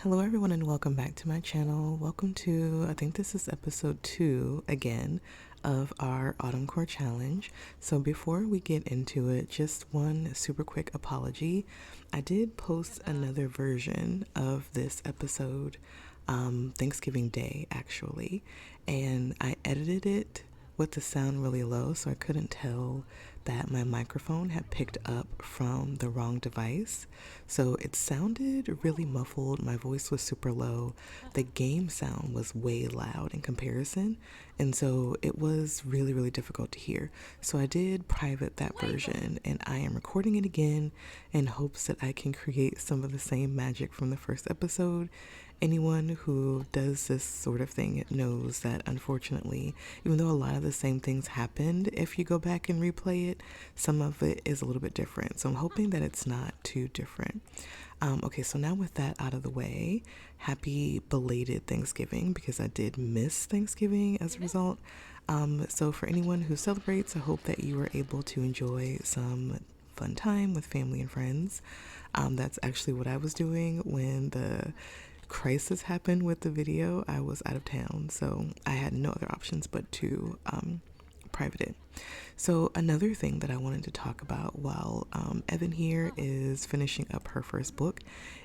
Hello everyone and welcome back to my channel. Welcome to, I think this is episode 2 again of our Autumn Core Challenge. So before we get into it, just one super quick apology. I did post another version of this episode Thanksgiving Day actually, and I edited it with the sound really low, so I couldn't tell that my microphone had picked up from the wrong device. So it sounded really muffled. My voice was super low. The game sound was way loud in comparison. And so it was really, really difficult to hear. So I did private that version, and I am recording it again in hopes that I can create some of the same magic from the first episode. Anyone who does this sort of thing knows that unfortunately, even though a lot of the same things happened, if you go back and replay it, some of it is a little bit different. So I'm hoping that it's not too different. Okay, so now with that out of the way, happy belated Thanksgiving, because I did miss Thanksgiving as a result. So for anyone who celebrates, I hope that you are able to enjoy some fun time with family and friends. That's actually what I was doing when the crisis happened with the video. I was out of town, so I had no other options but to private it. So another thing that I wanted to talk about while Evan here is finishing up her first book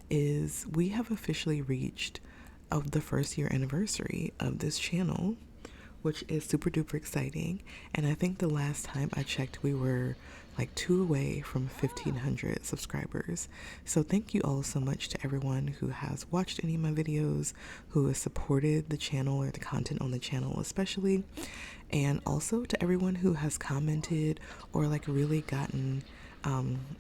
is we have officially reached the first year anniversary of this channel, which is super duper exciting. And I think the last time I checked, we were like 2 away from 1,500 subscribers. So thank you all so much to everyone who has watched any of my videos, who has supported the channel or the content on the channel especially, and also to everyone who has commented or like really gotten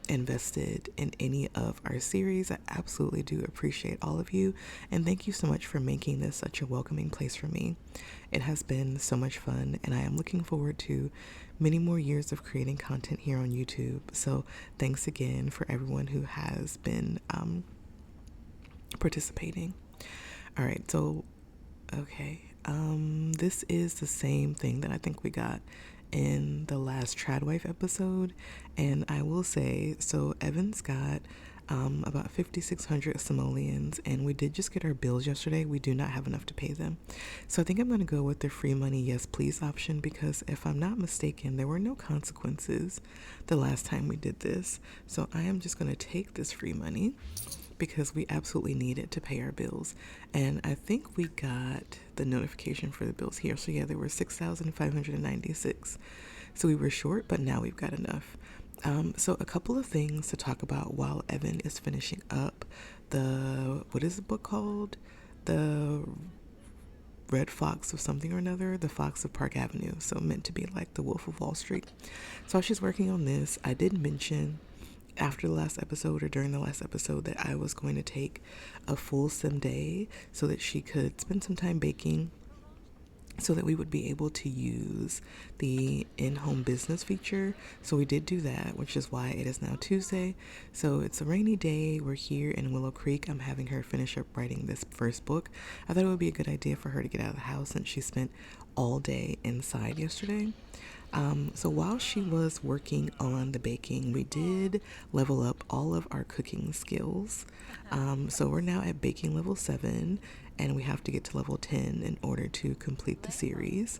invested in any of our series. I absolutely do appreciate all of you, and thank you so much for making this such a welcoming place for me. It has been so much fun, and I am looking forward to many more years of creating content here on YouTube. So thanks again for everyone who has been participating. All right, so okay, this is the same thing that I think we got in the last Tradwife episode, and I will say, so Evan's got about 5,600 simoleons, and we did just get our bills yesterday. We do not have enough to pay them, so I think I'm going to go with the free money yes please option, because if I'm not mistaken, there were no consequences the last time we did this. So I am just going to take this free money because we absolutely need it to pay our bills. And I think we got the notification for the bills here. So yeah, there were 6,596. So we were short, but now we've got enough. So a couple of things to talk about while Evan is finishing up what is the book called? The Red Fox of something or another, the Fox of Park Avenue. So meant to be like the Wolf of Wall Street. So while she's working on this, I did mention after the last episode or during the last episode that I was going to take a full sim day so that she could spend some time baking, so that we would be able to use the in-home business feature. So we did do that, which is why it is now Tuesday. So it's a rainy day. We're here in Willow Creek. I'm having her finish up writing this first book. I thought it would be a good idea for her to get out of the house since she spent all day inside yesterday. So while she was working on the baking, we did level up all of our cooking skills. So we're now at baking level 7, and we have to get to level 10 in order to complete the series.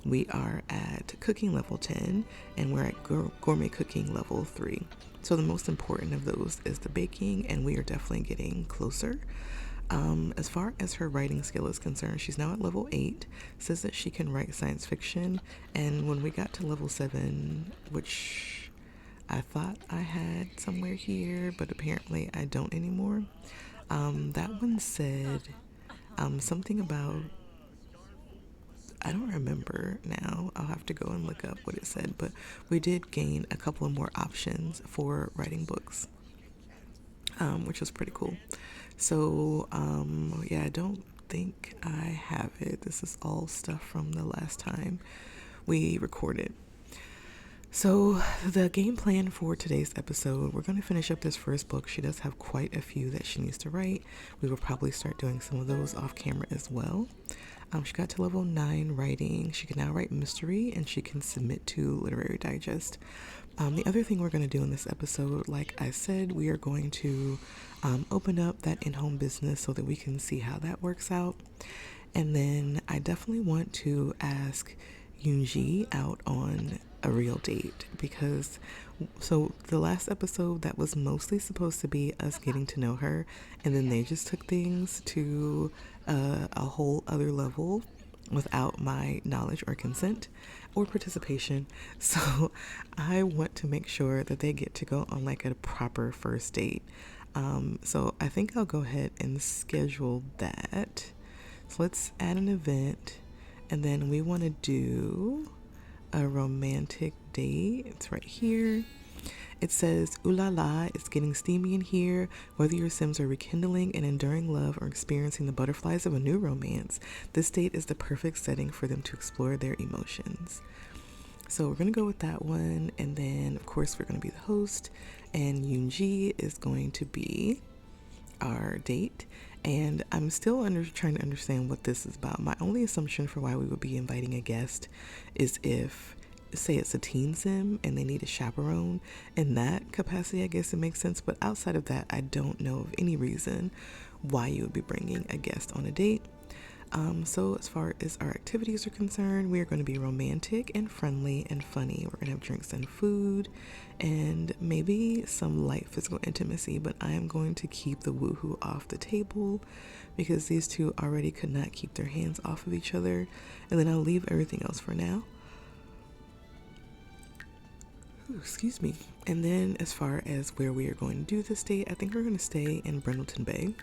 We are at cooking level 10, and we're at gourmet cooking level 3. So the most important of those is the baking, and we are definitely getting closer. As far as her writing skill is concerned, she's now at level 8, says that she can write science fiction, and when we got to level 7, which I thought I had somewhere here, but apparently I don't anymore, that one said something about, I don't remember now, I'll have to go and look up what it said, but we did gain a couple of more options for writing books, which was pretty cool. So, yeah, I don't think I have it. This is all stuff from the last time we recorded. So, the game plan for today's episode, we're going to finish up this first book. She does have quite a few that she needs to write. We will probably start doing some of those off camera as well. She got to level 9 writing. She can now write mystery, and she can submit to Literary Digest. The other thing we're going to do in this episode, like I said, we are going to open up that in-home business so that we can see how that works out. And then I definitely want to ask Eun-Ji out on a real date because so the last episode that was mostly supposed to be us getting to know her, and then they just took things to a whole other level without my knowledge or consent or participation. So I want to make sure that they get to go on like a proper first date. So I think I'll go ahead and schedule that. So let's add an event, and then we want to do a romantic date. It's right here. It says, ooh la la, it's getting steamy in here. Whether your Sims are rekindling an enduring love or experiencing the butterflies of a new romance, this date is the perfect setting for them to explore their emotions. So we're going to go with that one. And then, of course, we're going to be the host. And Eun-Ji is going to be our date. And I'm still trying to understand what this is about. My only assumption for why we would be inviting a guest is if, say it's a teen sim and they need a chaperone. In that capacity, I guess it makes sense. But outside of that, I don't know of any reason why you would be bringing a guest on a date. So as far as our activities are concerned, we are going to be romantic and friendly and funny. We're going to have drinks and food and maybe some light physical intimacy, but I am going to keep the woohoo off the table because these two already could not keep their hands off of each other. And then I'll leave everything else for now. Ooh, excuse me. And then as far as where we are going to do this date, I think we're going to stay in Brindleton Bay.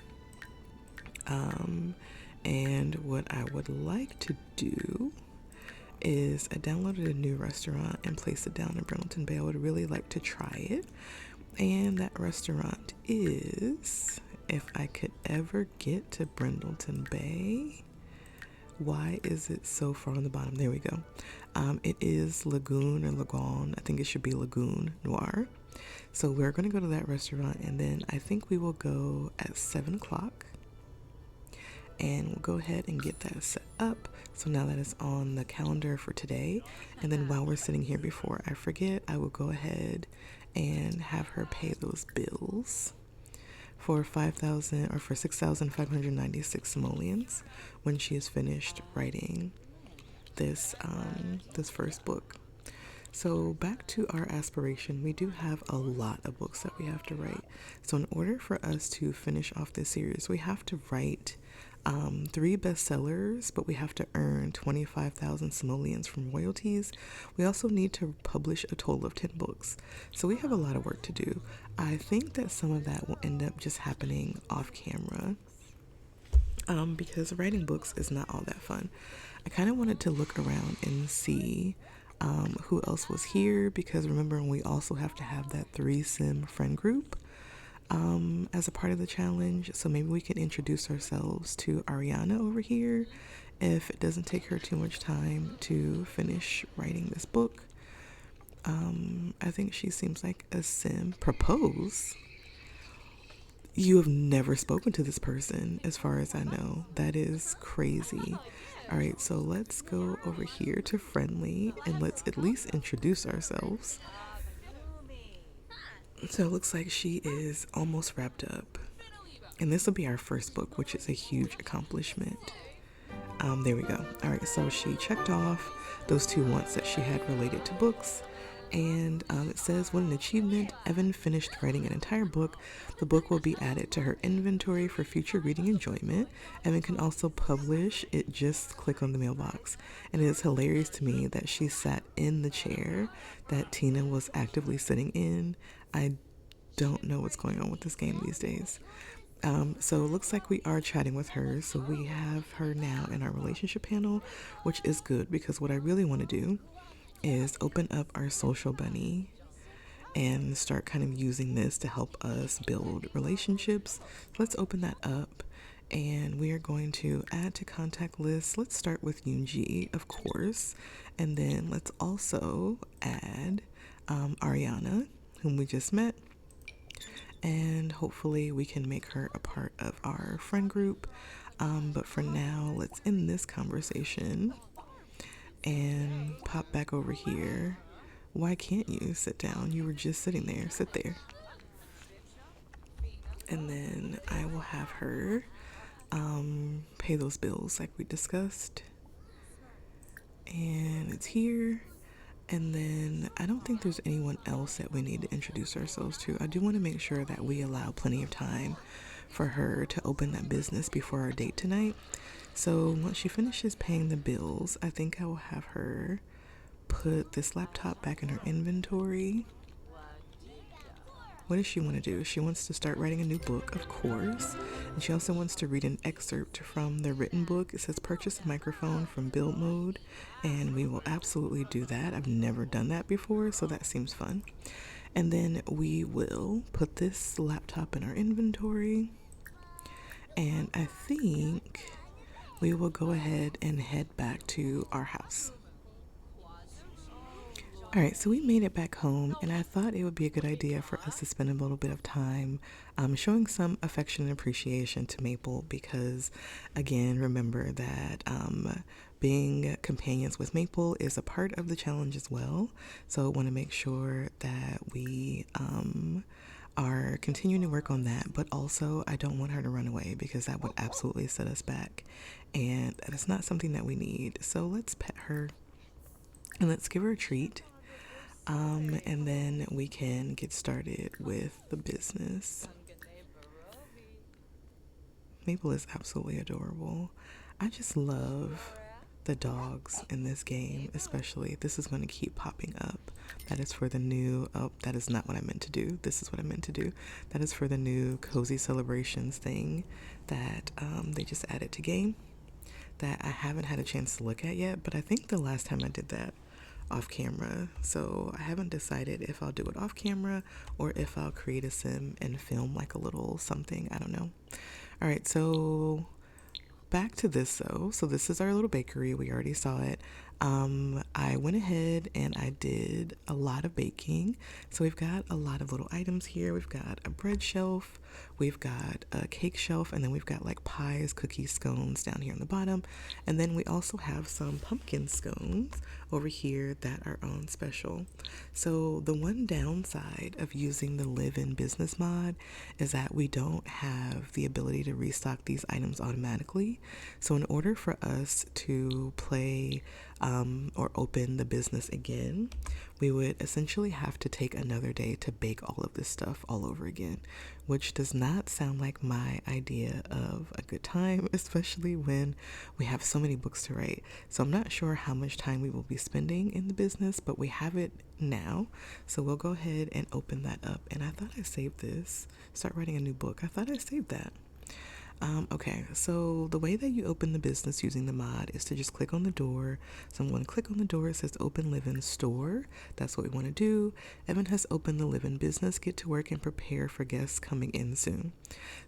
And what I would like to do is I downloaded a new restaurant and placed it down in Brindleton Bay. I would really like to try it. And that restaurant is, if I could ever get to Brindleton Bay, why is it so far on the bottom? There we go. It is Lagoon or Lagoon. I think it should be Lagoon Noir. So we're going to go to that restaurant, and then I think we will go at 7 o'clock. And we'll go ahead and get that set up. So now that is on the calendar for today. And then while we're sitting here, before I forget, I will go ahead and have her pay those bills for 5,000 or for 6,596 simoleons when she is finished writing this first book. So back to our aspiration, we do have a lot of books that we have to write. So in order for us to finish off this series, we have to write 3 bestsellers, but we have to earn 25,000 simoleons from royalties. We also need to publish a total of 10 books. So we have a lot of work to do. I think that some of that will end up just happening off camera because writing books is not all that fun. I kind of wanted to look around and see who else was here, because remember, we also have to have that 3-sim friend group as a part of the challenge. So maybe we can introduce ourselves to Ariana over here if it doesn't take her too much time to finish writing this book. I think she seems like a sim. Propose? You have never spoken to this person, as far as I know. That is crazy. All right, so let's go over here to friendly and let's at least introduce ourselves. So it looks like she is almost wrapped up. And this will be our first book, which is a huge accomplishment. There we go. All right, so she checked off those 2 wants that she had related to books. And it says, what an achievement. Evan finished writing an entire book. The book will be added to her inventory for future reading enjoyment. Evan can also publish it. Just click on the mailbox. And it is hilarious to me that she sat in the chair that Tina was actively sitting in. I don't know what's going on with this game these days. So it looks like we are chatting with her. So we have her now in our relationship panel, which is good because what I really want to do is open up our social bunny and start kind of using this to help us build relationships. Let's open that up, and we are going to add to contact list. Let's start with Eun-Ji, of course, and then let's also add Ariana, whom we just met, and hopefully we can make her a part of our friend group. But for now, let's end this conversation and pop back over here Why can't you sit down? You were just sitting there. Sit there. And then I will have her pay those bills like we discussed. And it's here. And then I don't think there's anyone else that we need to introduce ourselves to. I do want to make sure that we allow plenty of time for her to open that business before our date tonight. So once she finishes paying the bills, I think I will have her put this laptop back in her inventory. What does she want to do? She wants to start writing a new book, of course. And she also wants to read an excerpt from the written book. It says purchase a microphone from build mode. And we will absolutely do that. I've never done that before, so that seems fun. And then we will put this laptop in our inventory. And I think we will go ahead and head back to our house. Alright, so we made it back home, and I thought it would be a good idea for us to spend a little bit of time showing some affection and appreciation to Maple because, again, remember that being companions with Maple is a part of the challenge as well. So I want to make sure that we are continuing to work on that, but also I don't want her to run away because that would absolutely set us back, and that is not something that we need. So let's pet her and let's give her a treat. And then we can get started with the business. Maple is absolutely adorable. I just love the dogs in this game, especially. This is going to keep popping up. That is for the new, oh, that is not what I meant to do. This is what I meant to do. That is for the new Cozy Celebrations thing that they just added to game that I haven't had a chance to look at yet, but I think the last time I did that off camera, so I haven't decided if I'll do it off camera or if I'll create a sim and film like a little something. I don't know. All right, so back to this though. So this is our little bakery. We already saw it. I went ahead and I did a lot of baking. So we've got a lot of little items here. We've got a bread shelf, we've got a cake shelf, and then we've got like pies, cookies, scones down here on the bottom. And then we also have some pumpkin scones over here that are on special. So the one downside of using the live-in business mod is that we don't have the ability to restock these items automatically. So in order for us to play or open the business again, we would essentially have to take another day to bake all of this stuff all over again, which does not sound like my idea of a good time, especially when we have so many books to write. So I'm not sure how much time we will be spending in the business, but we have it now. So we'll go ahead and open that up. And I thought I saved this. Start writing a new book. I thought I saved that. Okay, so the way that you open the business using the mod is to just click on the door. So I'm going to click on the door. It says open live-in store. That's what we want to do. Evan has opened the live-in business. Get to work and prepare for guests coming in soon.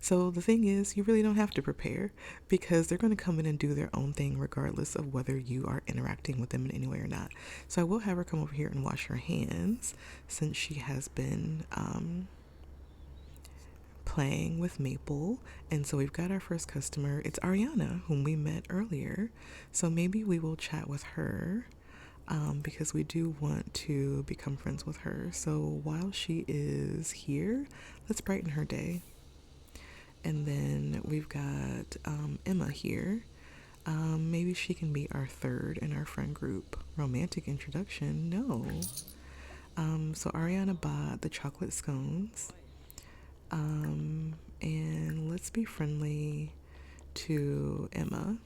So the thing is, you really don't have to prepare because they're going to come in and do their own thing regardless of whether you are interacting with them in any way or not. So I will have her come over here and wash her hands since she has been playing with Maple. And so we've got our first customer. It's Ariana, whom we met earlier. So maybe we will chat with her because we do want to become friends with her. So while she is here, let's brighten her day. And then we've got Emma here. Maybe she can be our third in our friend group. Romantic introduction? No. So Ariana bought the chocolate scones. And let's be friendly to Emma.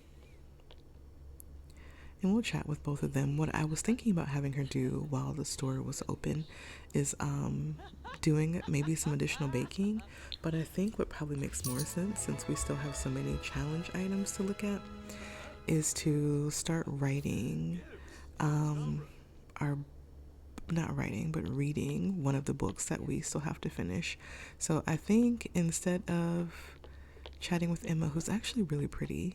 And we'll chat with both of them. What I was thinking about having her do while the store was open is doing maybe some additional baking. But I think what probably makes more sense, since we still have so many challenge items to look at, is to start writing our not writing, but reading one of the books that we still have to finish. So I think instead of chatting with Emma, who's actually really pretty,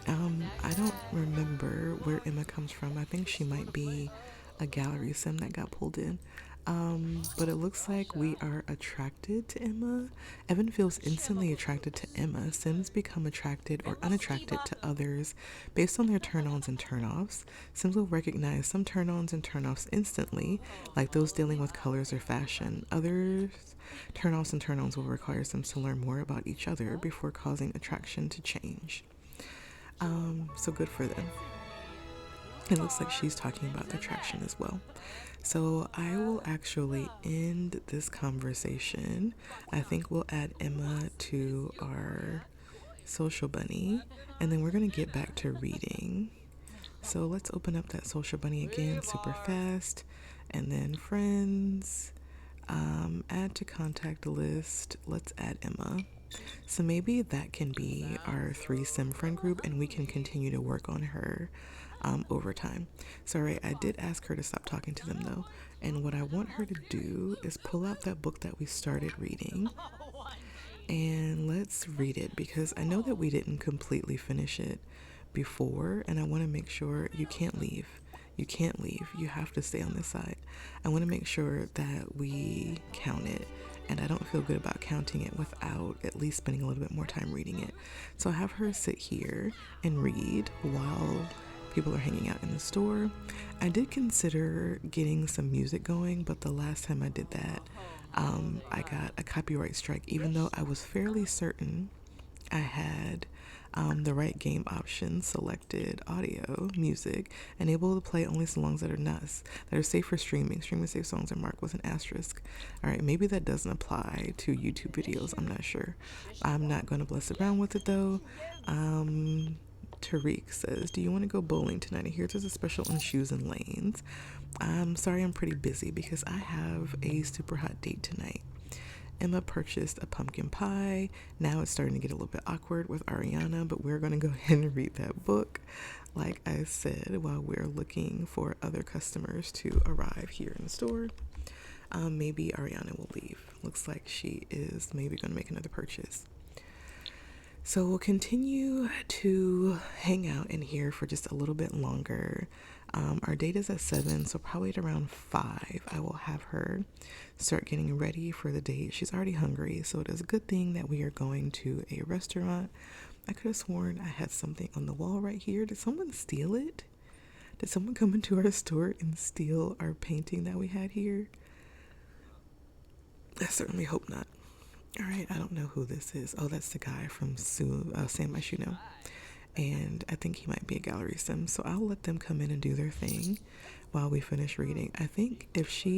I don't remember where Emma comes from. I think she might be a gallery sim that got pulled in. But it looks like we are attracted to Emma. Evan feels instantly attracted to Emma. Sims become attracted or unattracted to others based on their turn-ons and turn-offs. Sims will recognize some turn-ons and turn-offs instantly, like those dealing with colors or fashion. Others turn-offs and turn-ons will require Sims to learn more about each other before causing attraction to change. So good for them. It looks like she's talking about attraction as well. So I will actually end this conversation. I think we'll add Emma to our social bunny, and then we're going to get back to reading. So let's open up that social bunny again super fast, and then friends, add to contact list. Let's add Emma. So maybe that can be our 3 sim friend group, and we can continue to work on her over time. Sorry, I did ask her to stop talking to them though. And what I want her to do is pull out that book that we started reading, and let's read it, because I know that we didn't completely finish it before, and I want to make sure you can't leave. You can't leave. You have to stay on this side. I want to make sure that we count it, and I don't feel good about counting it without at least spending a little bit more time reading it. So I have her sit here and read while people are hanging out in the store. I did consider getting some music going, but the last time I did that, I got a copyright strike, even though I was fairly certain I had the right game option selected, audio, music, and able to play only songs that are safe for streaming. Streaming safe songs are marked with an asterisk. All right, maybe that doesn't apply to YouTube videos. I'm not sure. I'm not going to bless around with it though. Tariq says, do you want to go bowling tonight? I hear there's a special on shoes and lanes. I'm sorry, I'm pretty busy because I have a super hot date tonight. Emma purchased a pumpkin pie. Now it's starting to get a little bit awkward with Ariana, but we're going to go ahead and read that book, like I said, while we're looking for other customers to arrive here in the store. Maybe Ariana will leave. Looks like she is maybe going to make another purchase. So we'll continue to hang out in here for just a little bit longer. Our date is at 7, so probably at around 5, I will have her start getting ready for the date. She's already hungry, so it is a good thing that we are going to a restaurant. I could have sworn I had something on the wall right here. Did someone steal it? Did someone come into our store and steal our painting that we had here? I certainly hope not. All right, I don't know who this is. Oh, that's the guy from Sam I Should Know. And I think he might be a gallery sim. So I'll let them come in and do their thing while we finish reading. I think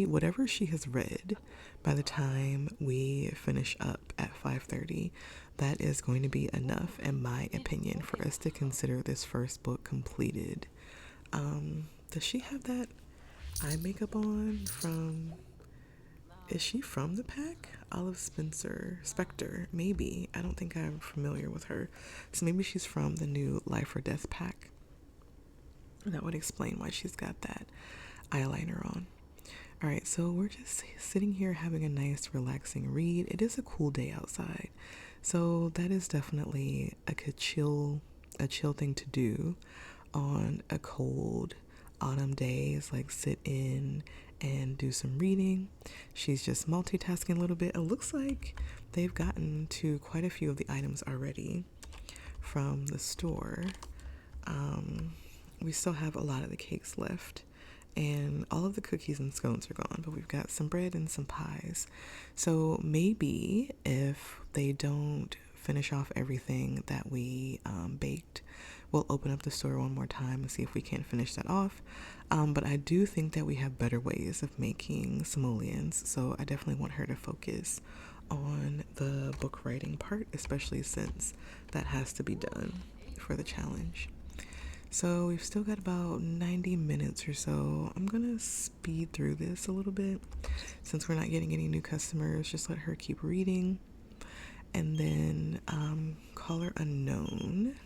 whatever she has read by the time we finish up at 5:30, that is going to be enough, in my opinion, for us to consider this first book completed. Does she have that eye makeup on from... Is she from the pack? Olive Spectre, maybe. I don't think I'm familiar with her. So maybe she's from the new Life or Death pack. That would explain why she's got that eyeliner on. All right, so we're just sitting here having a nice, relaxing read. It is a cool day outside, so that is definitely a chill thing to do on a cold autumn day. Is like sit in and do some reading. She's just multitasking a little bit. It looks like they've gotten to quite a few of the items already from the store. We still have a lot of the cakes left, and all of the cookies and scones are gone, but we've got some bread and some pies. So maybe if they don't finish off everything that we baked, we'll open up the store one more time and see if we can finish that off. But I do think that we have better ways of making simoleons, so I definitely want her to focus on the book writing part, especially since that has to be done for the challenge. So we've still got about 90 minutes or so. I'm gonna speed through this a little bit since we're not getting any new customers. Just let her keep reading. And then caller unknown.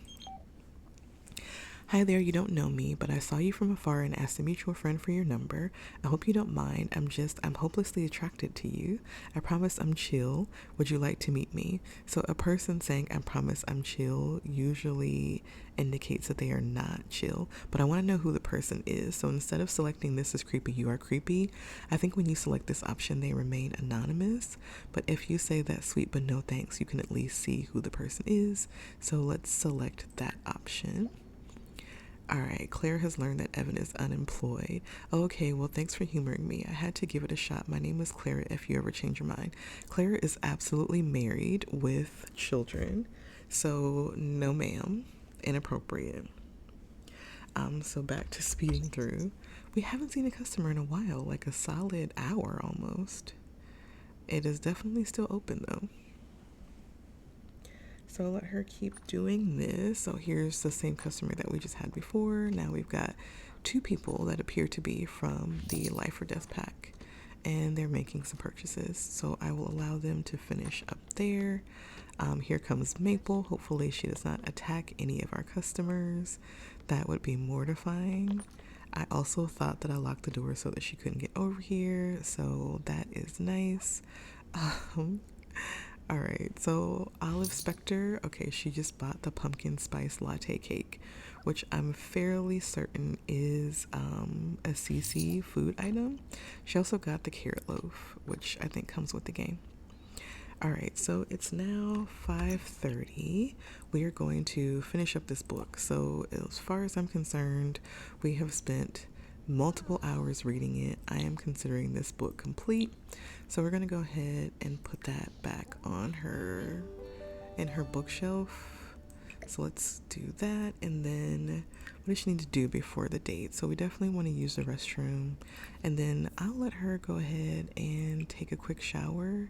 Hi there, you don't know me, but I saw you from afar and asked a mutual friend for your number. I hope you don't mind. I'm hopelessly attracted to you. I promise I'm chill. Would you like to meet me? So a person saying I promise I'm chill usually indicates that they are not chill, but I want to know who the person is. So instead of selecting this as creepy, you are creepy, I think when you select this option, they remain anonymous. But if you say that sweet but no thanks, you can at least see who the person is. So let's select that option. All right, Claire has learned that Evan is unemployed. Okay, well, thanks for humoring me. I had to give it a shot. My name is Clara if you ever change your mind. Clara is absolutely married with children, so no, ma'am. Inappropriate. So back to speeding through. We haven't seen a customer in a while, like a solid hour almost. It is definitely still open though. So let her keep doing this. So here's the same customer that we just had before. Now we've got two people that appear to be from the Life or Death pack, and they're making some purchases. So I will allow them to finish up there. Here comes Maple. Hopefully she does not attack any of our customers. That would be mortifying. I also thought that I locked the door so that she couldn't get over here. So that is nice. Um, all right, so Olive Spectre, okay, she just bought the pumpkin spice latte cake, which I'm fairly certain is a CC food item. She also got the carrot loaf, which I think comes with the game. All right, so it's now 5:30. We are going to finish up this book. So as far as I'm concerned, we have spent multiple hours reading it. I am considering this book complete. So we're going to go ahead and put that back on her in her bookshelf. So let's do that. And then what does she need to do before the date? So we definitely want to use the restroom. And then I'll let her go ahead and take a quick shower.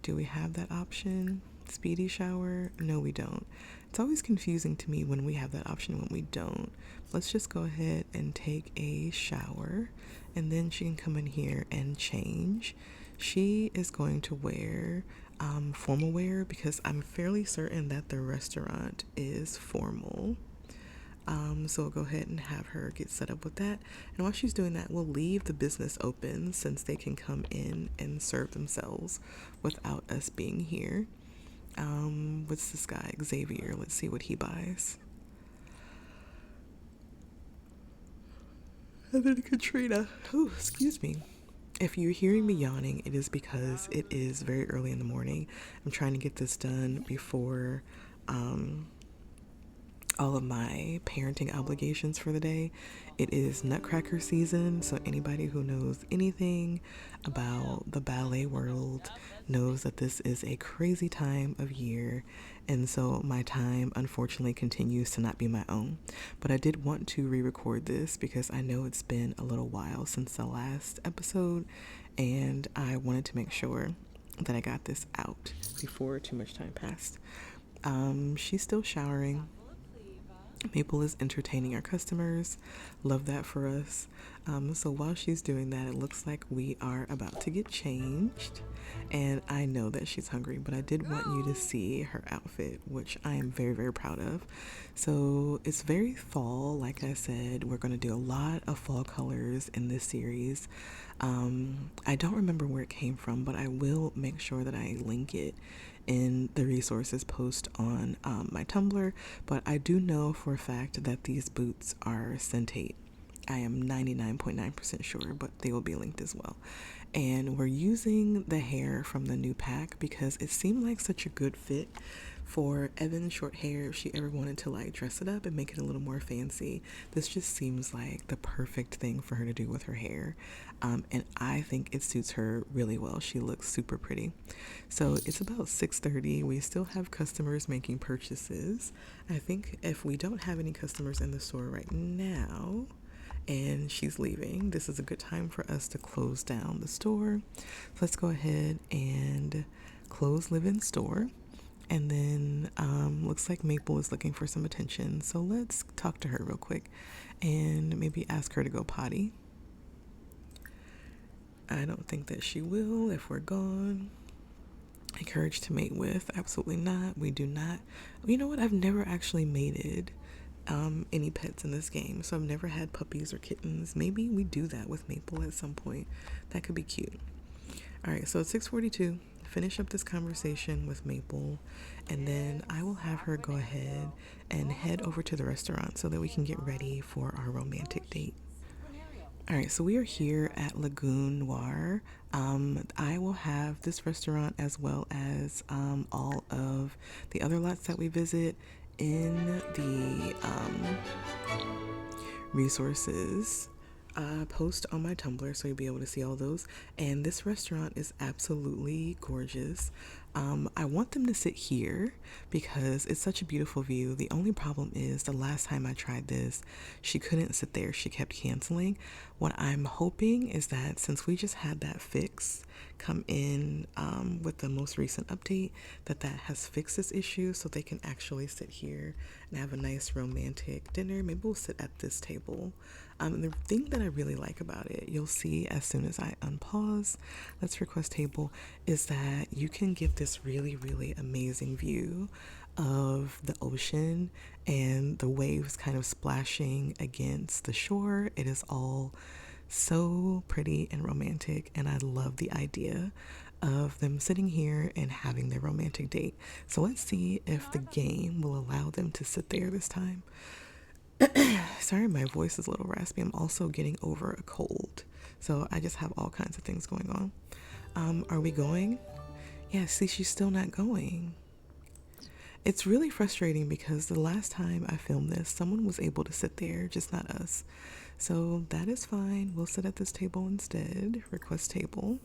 Do we have that option? Speedy shower? No, we don't. It's always confusing to me when we have that option and when we don't. Let's just go ahead and take a shower, and then she can come in here and change. She is going to wear formal wear because I'm fairly certain that the restaurant is formal. So we'll go ahead and have her get set up with that. And while she's doing that, we'll leave the business open since they can come in and serve themselves without us being here. What's this guy? Xavier. Let's see what he buys. And then Katrina. Oh, excuse me. If you're hearing me yawning, it is because it is very early in the morning. I'm trying to get this done before all of my parenting obligations for the day. It is Nutcracker season, so anybody who knows anything about the ballet world knows that this is a crazy time of year, and so my time unfortunately continues to not be my own. But I did want to re-record this because I know it's been a little while since the last episode, and I wanted to make sure that I got this out before too much time passed. She's still showering. Maple is entertaining our customers. Love that for us. So while she's doing that, it looks like we are about to get changed. And I know that she's hungry, but I did want you to see her outfit, which I am very, very proud of. So it's very fall. Like I said, we're going to do a lot of fall colors in this series. I don't remember where it came from, but I will make sure that I link it in the resources post on my Tumblr. But I do know for a fact that these boots are Centate. I am 99.9% sure, but they will be linked as well. And we're using the hair from the new pack because it seemed like such a good fit for Evan's short hair. If she ever wanted to like dress it up and make it a little more fancy, this just seems like the perfect thing for her to do with her hair. And I think it suits her really well. She looks super pretty. So it's about 6:30. We still have customers making purchases. I think if we don't have any customers in the store right now, and she's leaving, this is a good time for us to close down the store. So let's go ahead and close live in store. And then looks like Maple is looking for some attention, so let's talk to her real quick and maybe ask her to go potty. I don't think that she will if we're gone. Encourage to mate with? Absolutely not. We do not. You know what? I've never actually mated any pets in this game. So I've never had puppies or kittens. Maybe we do that with Maple at some point. That could be cute. All right, so it's 6:42. Finish up this conversation with Maple, and then I will have her go ahead and head over to the restaurant so that we can get ready for our romantic date. All right, so we are here at Lagoon Noir. I will have this restaurant as well as all of the other lots that we visit in the resources post on my Tumblr, so you'll be able to see all those. And this restaurant is absolutely gorgeous. I want them to sit here because it's such a beautiful view. The only problem is the last time I tried this, she couldn't sit there. She kept canceling. What I'm hoping is that since we just had that fix come in with the most recent update, that has fixed this issue so they can actually sit here and have a nice romantic dinner. Maybe we'll sit at this table. The thing that I really like about it, you'll see as soon as I unpause, let's request table, is that you can get this really, really amazing view of the ocean and the waves kind of splashing against the shore. It is all so pretty and romantic, and I love the idea of them sitting here and having their romantic date. So let's see if the game will allow them to sit there this time. Sorry, my voice is a little raspy. I'm also getting over a cold, so I just have all kinds of things going on. Are we going? Yeah, see, she's still not going. It's really frustrating because the last time I filmed this, someone was able to sit there, just not us. So that is fine. We'll sit at this table instead. Request table.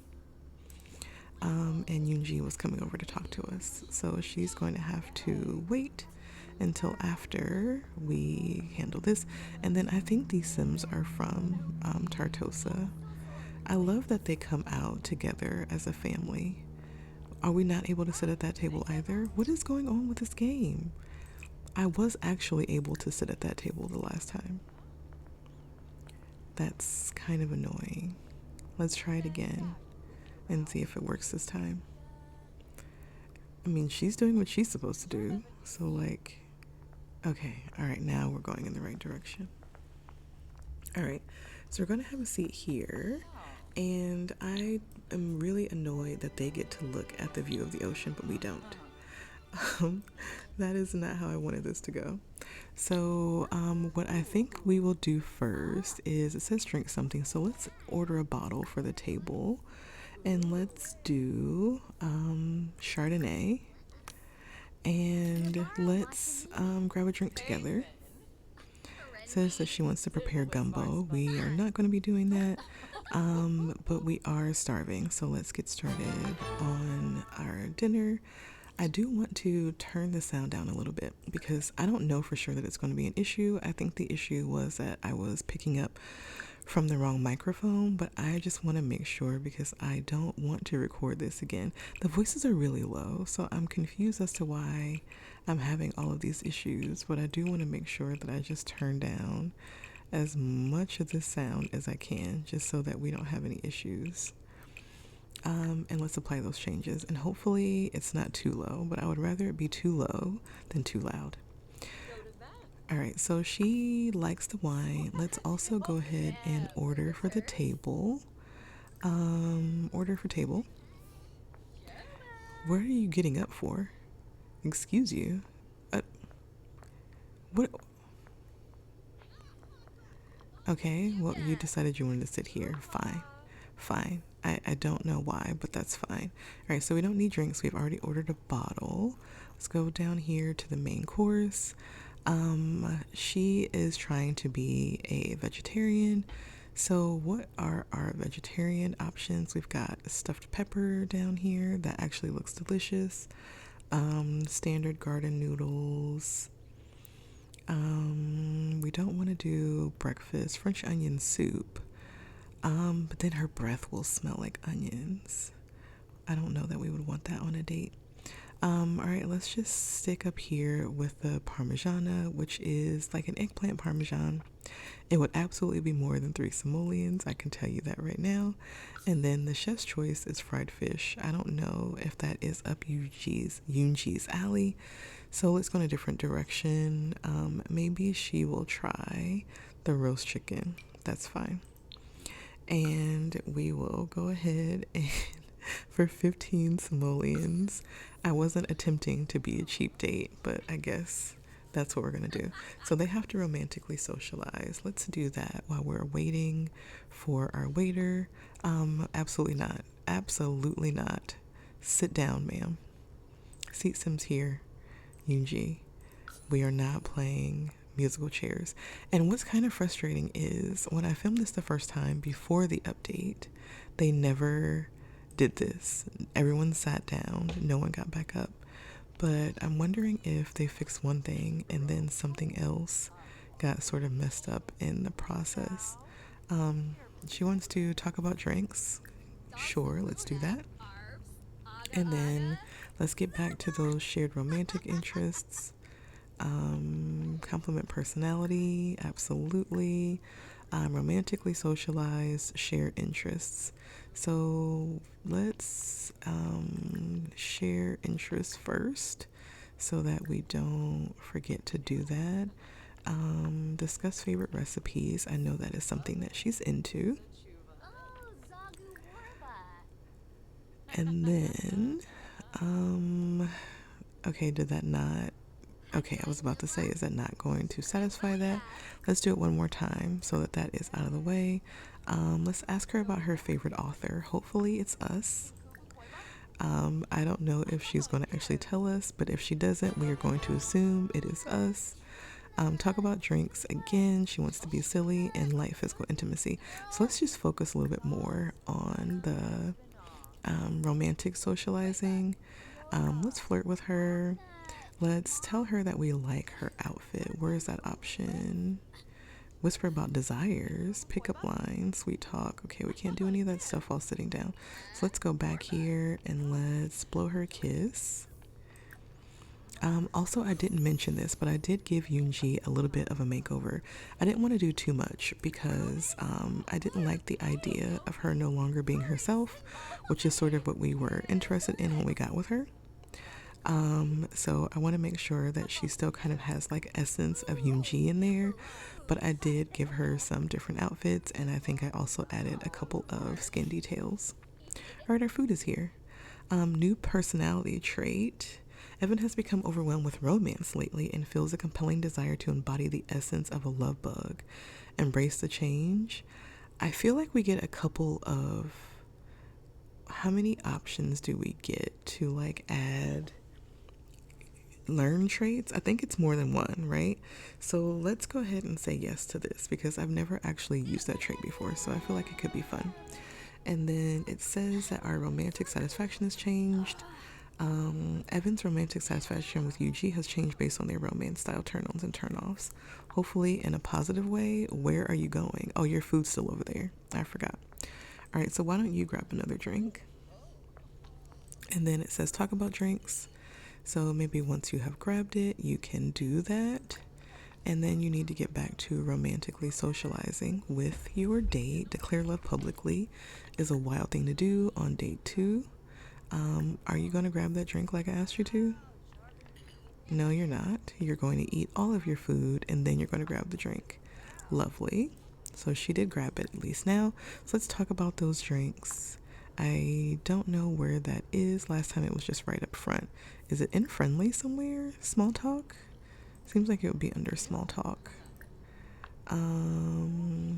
And Eun-Ji was coming over to talk to us, so she's going to have to wait until after we handle this. And then I think these Sims are from Tartosa. I love that they come out together as a family. Are we not able to sit at that table either? What is going on with this game? I was actually able to sit at that table the last time. That's kind of annoying. Let's try it again and see if it works this time. I mean, she's doing what she's supposed to do. So, like, okay, all right, now we're going in the right direction. All right, so we're going to have a seat here. And I am really annoyed that they get to look at the view of the ocean, but we don't. That is not how I wanted this to go. So what I think we will do first is, it says drink something, so let's order a bottle for the table. And let's do Chardonnay. And let's grab a drink together. Says that she wants to prepare gumbo. We are not going to be doing that, but we are starving, so let's get started on our dinner. I do want to turn the sound down a little bit because I don't know for sure that it's going to be an issue. I think the issue was that I was picking up from the wrong microphone, but I just want to make sure because I don't want to record this again. The voices are really low, so I'm confused as to why I'm having all of these issues, but I do want to make sure that I just turn down as much of the sound as I can just so that we don't have any issues. And let's apply those changes, and hopefully it's not too low, but I would rather it be too low than too loud. All right, so she likes the wine. Let's also go ahead and order for the table. Order for table. What are you getting up for? Excuse you. What? Okay, well, you decided you wanted to sit here. Fine. Fine. I don't know why, but that's fine. All right, so we don't need drinks. We've already ordered a bottle. Let's go down here to the main course. She is trying to be a vegetarian. So what are our vegetarian options? We've got stuffed pepper down here. That actually looks delicious. Standard garden noodles. We don't want to do breakfast. French onion soup. But then her breath will smell like onions. I don't know that we would want that on a date. All right, let's just stick up here with the Parmigiana, which is like an eggplant Parmesan. It would absolutely be more than 3 simoleons, I can tell you that right now. And then the chef's choice is fried fish. I don't know if that is up Eun-Ji's alley, so let's go in a different direction. Maybe she will try the roast chicken. That's fine. And we will go ahead and for 15 simoleons. I wasn't attempting to be a cheap date, but I guess that's what we're gonna do. So they have to romantically socialize. Let's do that while we're waiting for our waiter. Absolutely not. Absolutely not. Sit down, ma'am. Seat Sims here. Eun-Ji. We are not playing musical chairs. And what's kind of frustrating is when I filmed this the first time before the update, they never did this. Everyone sat down, no one got back up. But I'm wondering if they fixed one thing and then something else got sort of messed up in the process. She wants to talk about drinks. Sure, let's do that. And then let's get back to those shared romantic interests. Compliment personality, absolutely. Romantically socialized, share interests. So let's share interests first so that we don't forget to do that. Discuss favorite recipes. I know that is something that she's into. And then, okay, did that not? Okay, I was about to say, is that not going to satisfy that? Let's do it one more time so that that is out of the way. Let's ask her about her favorite author. Hopefully it's us. I don't know if she's going to actually tell us, but if she doesn't, we are going to assume it is us. Talk about drinks. Again, she wants to be silly and light physical intimacy. So let's just focus a little bit more on the romantic socializing. Let's flirt with her. Let's tell her that we like her outfit. Where is that option? Whisper about desires, pickup lines, sweet talk. Okay, we can't do any of that stuff while sitting down. So let's go back here and let's blow her a kiss. Also, I didn't mention this, but I did give Eun-Ji a little bit of a makeover. I didn't want to do too much because I didn't like the idea of her no longer being herself, which is sort of what we were interested in when we got with her. So I want to make sure that she still kind of has like essence of Eun-Ji in there, but I did give her some different outfits, and I think I also added a couple of skin details. All right, our food is here. New personality trait. Evan has become overwhelmed with romance lately and feels a compelling desire to embody the essence of a love bug. Embrace the change. I feel like we get a couple of, how many options do we get to like add learn traits? I think it's more than one, right? So let's go ahead and say yes to this because I've never actually used that trait before, so I feel like it could be fun. And then it says that our romantic satisfaction has changed. Evan's romantic satisfaction with Eun-Ji has changed based on their romance style turn-ons and turn-offs. Hopefully in a positive way. Where are you going? Oh, your food's still over there. I forgot. All right, so why don't you grab another drink? And then it says talk about drinks. So maybe once you have grabbed it, you can do that. And then you need to get back to romantically socializing with your date. Declare love publicly is a wild thing to do on date 2. Are you going to grab that drink like I asked you to? No, you're not. You're going to eat all of your food and then you're going to grab the drink. Lovely. So she did grab it at least now. So let's talk about those drinks. I don't know where that is. Last time it was just right up front. Is it in friendly somewhere? Small talk? Seems like it would be under small talk.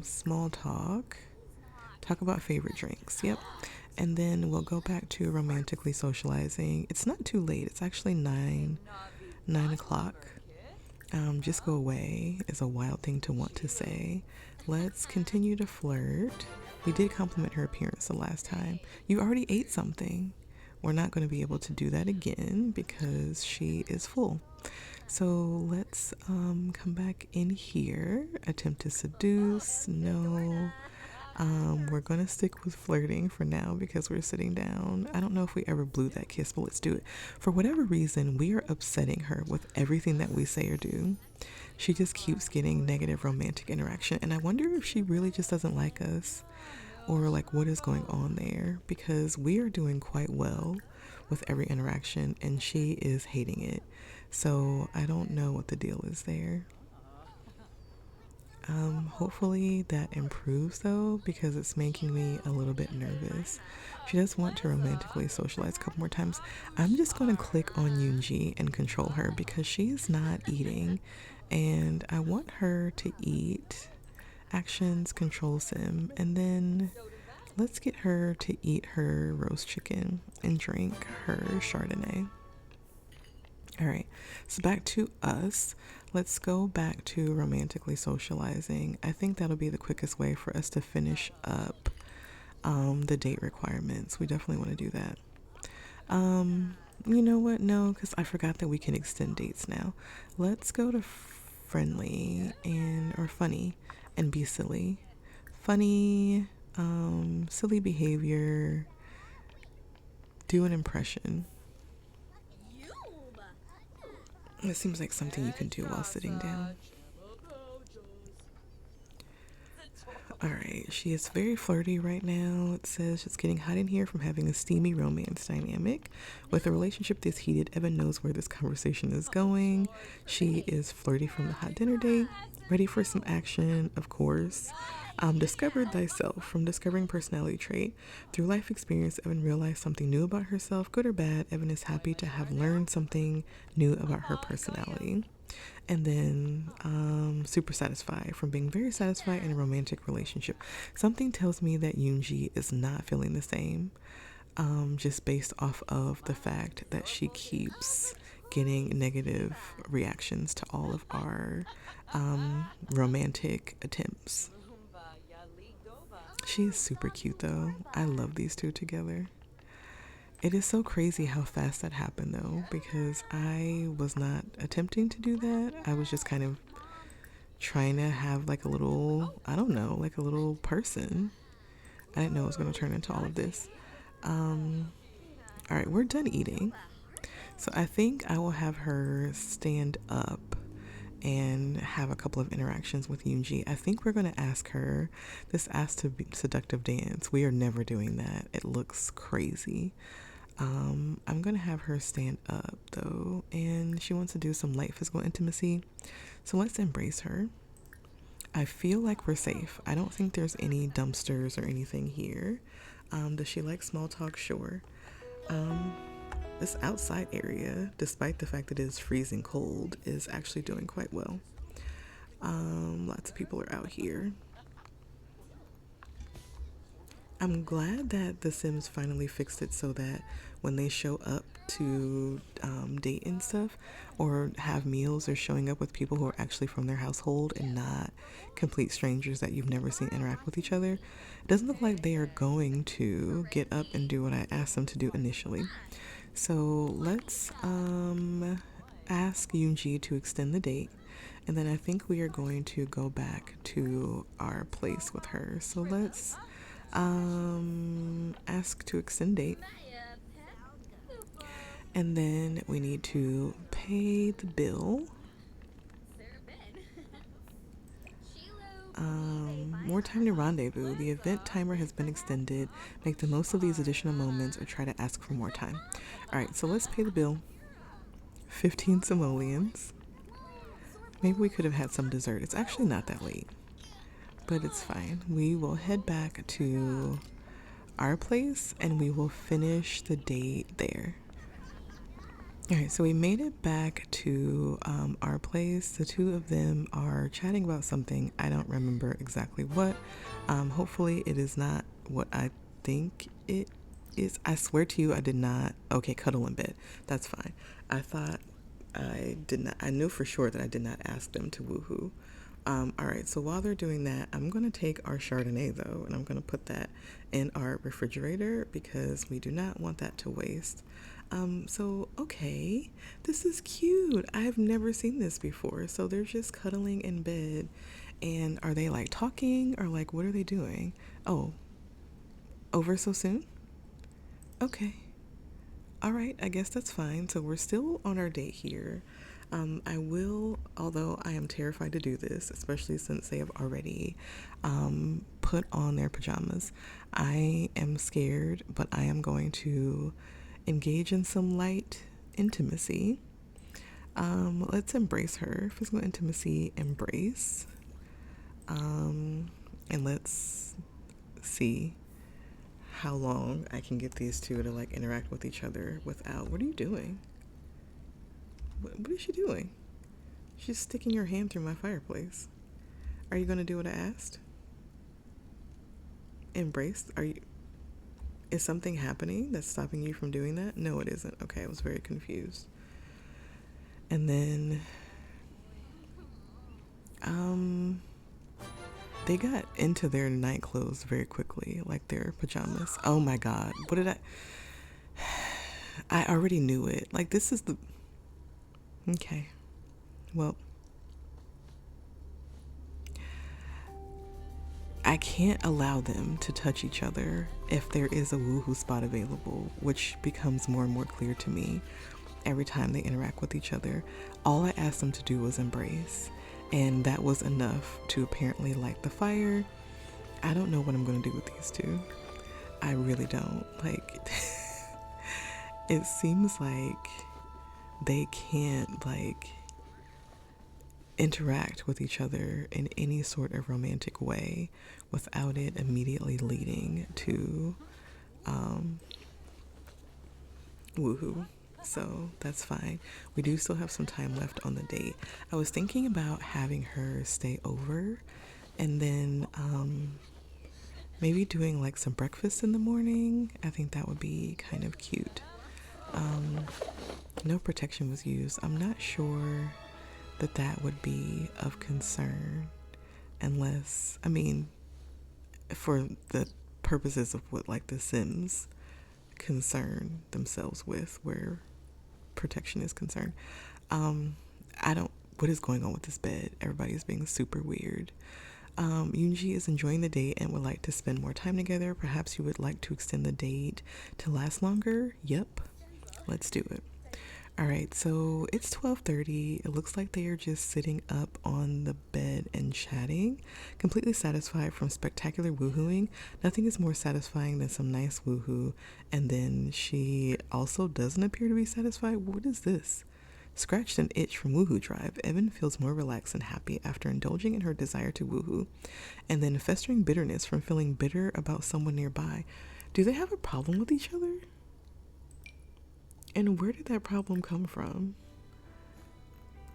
Small talk. Talk about favorite drinks. Yep. And then we'll go back to romantically socializing. It's not too late. It's actually 9 o'clock. Just go away is a wild thing to want to say. Let's continue to flirt. We did compliment her appearance the last time. You already ate something. We're not going to be able to do that again because she is full. So let's come back in here. Attempt to seduce. No. We're gonna stick with flirting for now because we're sitting down. I don't know if we ever blew that kiss, but let's do it. For whatever reason, we are upsetting her with everything that we say or do. She just keeps getting negative romantic interaction, and I wonder if she really just doesn't like us or like what is going on there because we are doing quite well with every interaction and she is hating it. So I don't know what the deal is there. Hopefully that improves though because it's making me a little bit nervous. She does want to romantically socialize a couple more times. I'm just going to click on Eun-Ji and control her because she's not eating and I want her to eat. Actions, control sim, and then let's get her to eat her roast chicken and drink her Chardonnay. All right, so back to us. Let's go back to romantically socializing. I think that'll be the quickest way for us to finish up the date requirements. We definitely want to do that. You know what? No, because I forgot that we can extend dates now. Let's go to friendly and or funny and be silly. Funny, silly behavior. Do an impression. It seems like something you can do while sitting down. Alright, she is very flirty right now. It says it's getting hot in here from having a steamy romance dynamic. With a relationship this heated, Evan knows where this conversation is going. She is flirty from the hot dinner date, ready for some action, of course. Discovered thyself from discovering personality trait. Through life experience, Evan realized something new about herself. Good or bad, Evan is happy to have learned something new about her personality. And then super satisfied from being very satisfied in a romantic relationship. Something tells me that Eun-Ji is not feeling the same, just based off of the fact that she keeps getting negative reactions to all of our romantic attempts. She is super cute though. I love these two together. It is so crazy how fast that happened though, because I was not attempting to do that. I was just kind of trying to have like a little, I don't know, like a little person. I didn't know it was going to turn into all of this. All right, we're done eating. So I think I will have her stand up and have a couple of interactions with Eun-Ji. I think we're going to ask her this ask to be seductive dance. We are never doing that. It looks crazy. I'm gonna have her stand up though, and she wants to do some light physical intimacy. So let's embrace her. I feel like we're safe. I don't think there's any dumpsters or anything here. Does she like small talk? Sure. This outside area, despite the fact that it is freezing cold, is actually doing quite well. Lots of people are out here. I'm glad that The Sims finally fixed it so that when they show up to date and stuff or have meals, they're showing up with people who are actually from their household and not complete strangers that you've never seen interact with each other. It doesn't look like they are going to get up and do what I asked them to do initially. So let's ask Eun-Ji to extend the date. And then I think we are going to go back to our place with her. So let's ask to extend date. And then we need to pay the bill. More time to rendezvous. The event timer has been extended. Make the most of these additional moments or try to ask for more time. Alright, so let's pay the bill. 15 simoleons. Maybe we could have had some dessert. It's actually not that late, but it's fine. We will head back to our place and we will finish the date there. Alright, so we made it back to our place. The two of them are chatting about something. I don't remember exactly what. Hopefully it is not what I think it is. I swear to you I did not. Okay, cuddle in bed. That's fine. I thought I did not. I knew for sure that I did not ask them to woohoo. Alright, so while they're doing that, I'm going to take our Chardonnay though, and I'm going to put that in our refrigerator because we do not want that to waste. Okay, this is cute. I've never seen this before. So they're just cuddling in bed. And are they like talking or like what are they doing? Oh, over so soon? Okay. All right, I guess that's fine. So we're still on our date here. I will, although I am terrified to do this, especially since they have already put on their pajamas. I am scared, but I am going to engage in some light intimacy. Let's embrace her. Physical intimacy, embrace. And let's see how long I can get these two to like interact with each other without. What are you doing? What is she doing? She's sticking her hand through my fireplace. Are you gonna do what I asked? Embrace? Are you? Is something happening that's stopping you from doing that? No, it isn't. Okay, I was very confused. And then, um, they got into their night clothes very quickly, like their pajamas. Oh my god, what did I? I already knew it. Like this is the. Okay, well, I can't allow them to touch each other if there is a woohoo spot available, which becomes more and more clear to me every time they interact with each other. All I asked them to do was embrace, and that was enough to apparently light the fire. I don't know what I'm going to do with these two. I really don't. Like, it seems like they can't, like, interact with each other in any sort of romantic way without it immediately leading to woohoo. So that's fine. We do still have some time left on the date. I was thinking about having her stay over and then maybe doing like some breakfast in the morning. I think that would be kind of cute. No protection was used. I'm not sure that that would be of concern unless, I mean, for the purposes of what like the Sims concern themselves with, where protection is concerned. I don't, what is going on with this bed? Everybody is being super weird. Eun-Ji is enjoying the date and would like to spend more time together. Perhaps you would like to extend the date to last longer? Yep, let's do it. All right, so it's 12:30. It looks like they are just sitting up on the bed and chatting, completely satisfied from spectacular woohooing. Nothing is more satisfying than some nice woohoo. And then she also doesn't appear to be satisfied. What is this? Scratched an itch from Woohoo Drive, Evan feels more relaxed and happy after indulging in her desire to woohoo, and then festering bitterness from feeling bitter about someone nearby. Do they have a problem with each other? And where did that problem come from?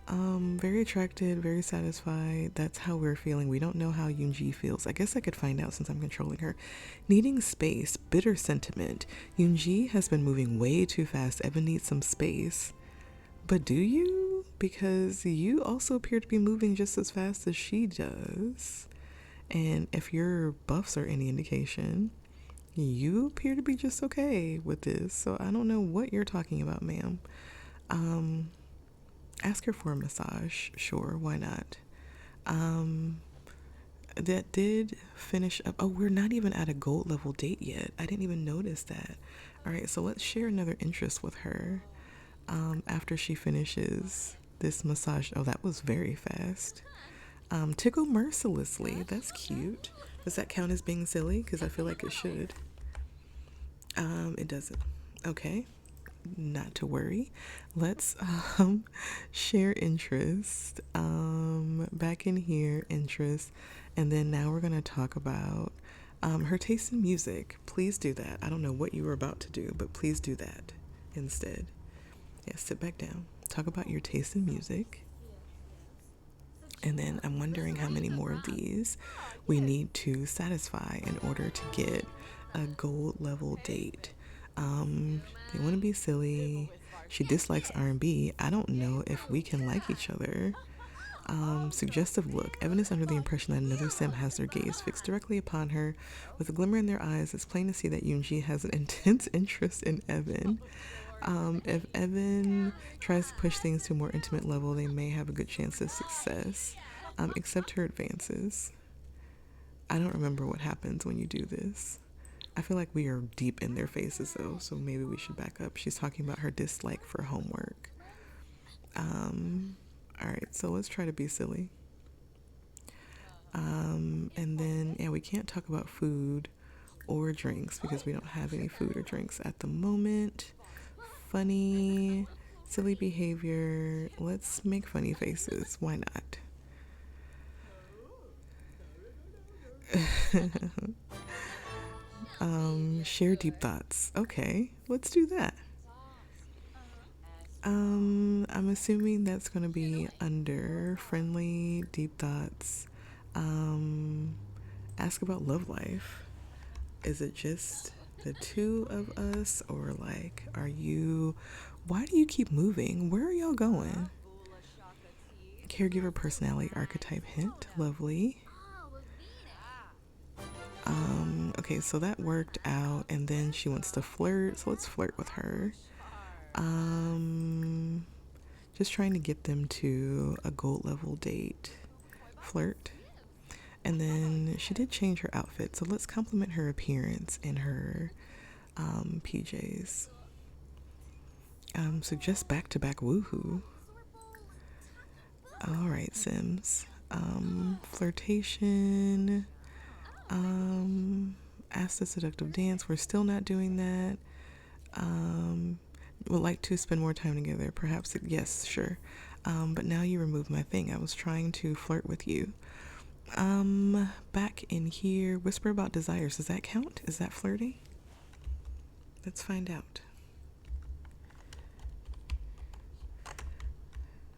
Very attracted, very satisfied. That's how we're feeling. We don't know how Eun-Ji feels. I guess I could find out since I'm controlling her. Needing space, bitter sentiment. Eun-Ji has been moving way too fast. Evan needs some space. But do you? Because you also appear to be moving just as fast as she does. And if your buffs are any indication, you appear to be just okay with this. So I don't know what you're talking about, ma'am. Ask her for a massage. Sure, why not? That did finish up. Oh, we're not even at a gold level date yet. I didn't even notice that. All right, so let's share another interest with her after she finishes this massage. Oh, that was very fast. Tickle mercilessly. That's cute. Does that count as being silly? Because I feel like it should. It doesn't. Okay. Not to worry. Let's share interest. Back in here, interest. And then now we're going to talk about her taste in music. Please do that. I don't know what you were about to do, but please do that instead. Yeah, sit back down. Talk about your taste in music. And then I'm wondering how many more of these we need to satisfy in order to get a gold level date. They want to be silly. She dislikes R&B. I don't know if we can like each other. Suggestive look. Evan is under the impression that another Sim has their gaze fixed directly upon her. With a glimmer in their eyes, it's plain to see that Eun-Ji has an intense interest in Evan. If Evan tries to push things to a more intimate level, they may have a good chance of success. Accept her advances. I don't remember what happens when you do this. I feel like we are deep in their faces though, so maybe we should back up. She's talking about her dislike for homework. Um, all right, so let's try to be silly. And then, yeah, we can't talk about food or drinks because we don't have any food or drinks at the moment. Funny, silly behavior. Let's make funny faces. Why not? Share deep thoughts. Okay, let's do that. I'm assuming that's going to be under friendly deep thoughts. Um, ask about love life. Is it just the two of us, or like, are you? Why do you keep moving? Where are y'all going? Caregiver personality archetype hint. Lovely. Okay, so that worked out, and then she wants to flirt, so let's flirt with her. Um, just trying to get them to a gold level date. Flirt. And then she did change her outfit, so let's compliment her appearance in her PJs. Suggest back to back woohoo. All right, Sims. Flirtation. Ask the seductive dance. We're still not doing that. Would like to spend more time together. Perhaps, yes, sure. But now you remove my thing. I was trying to flirt with you. Back in here, whisper about desires. Does that count? Is that flirty? Let's find out.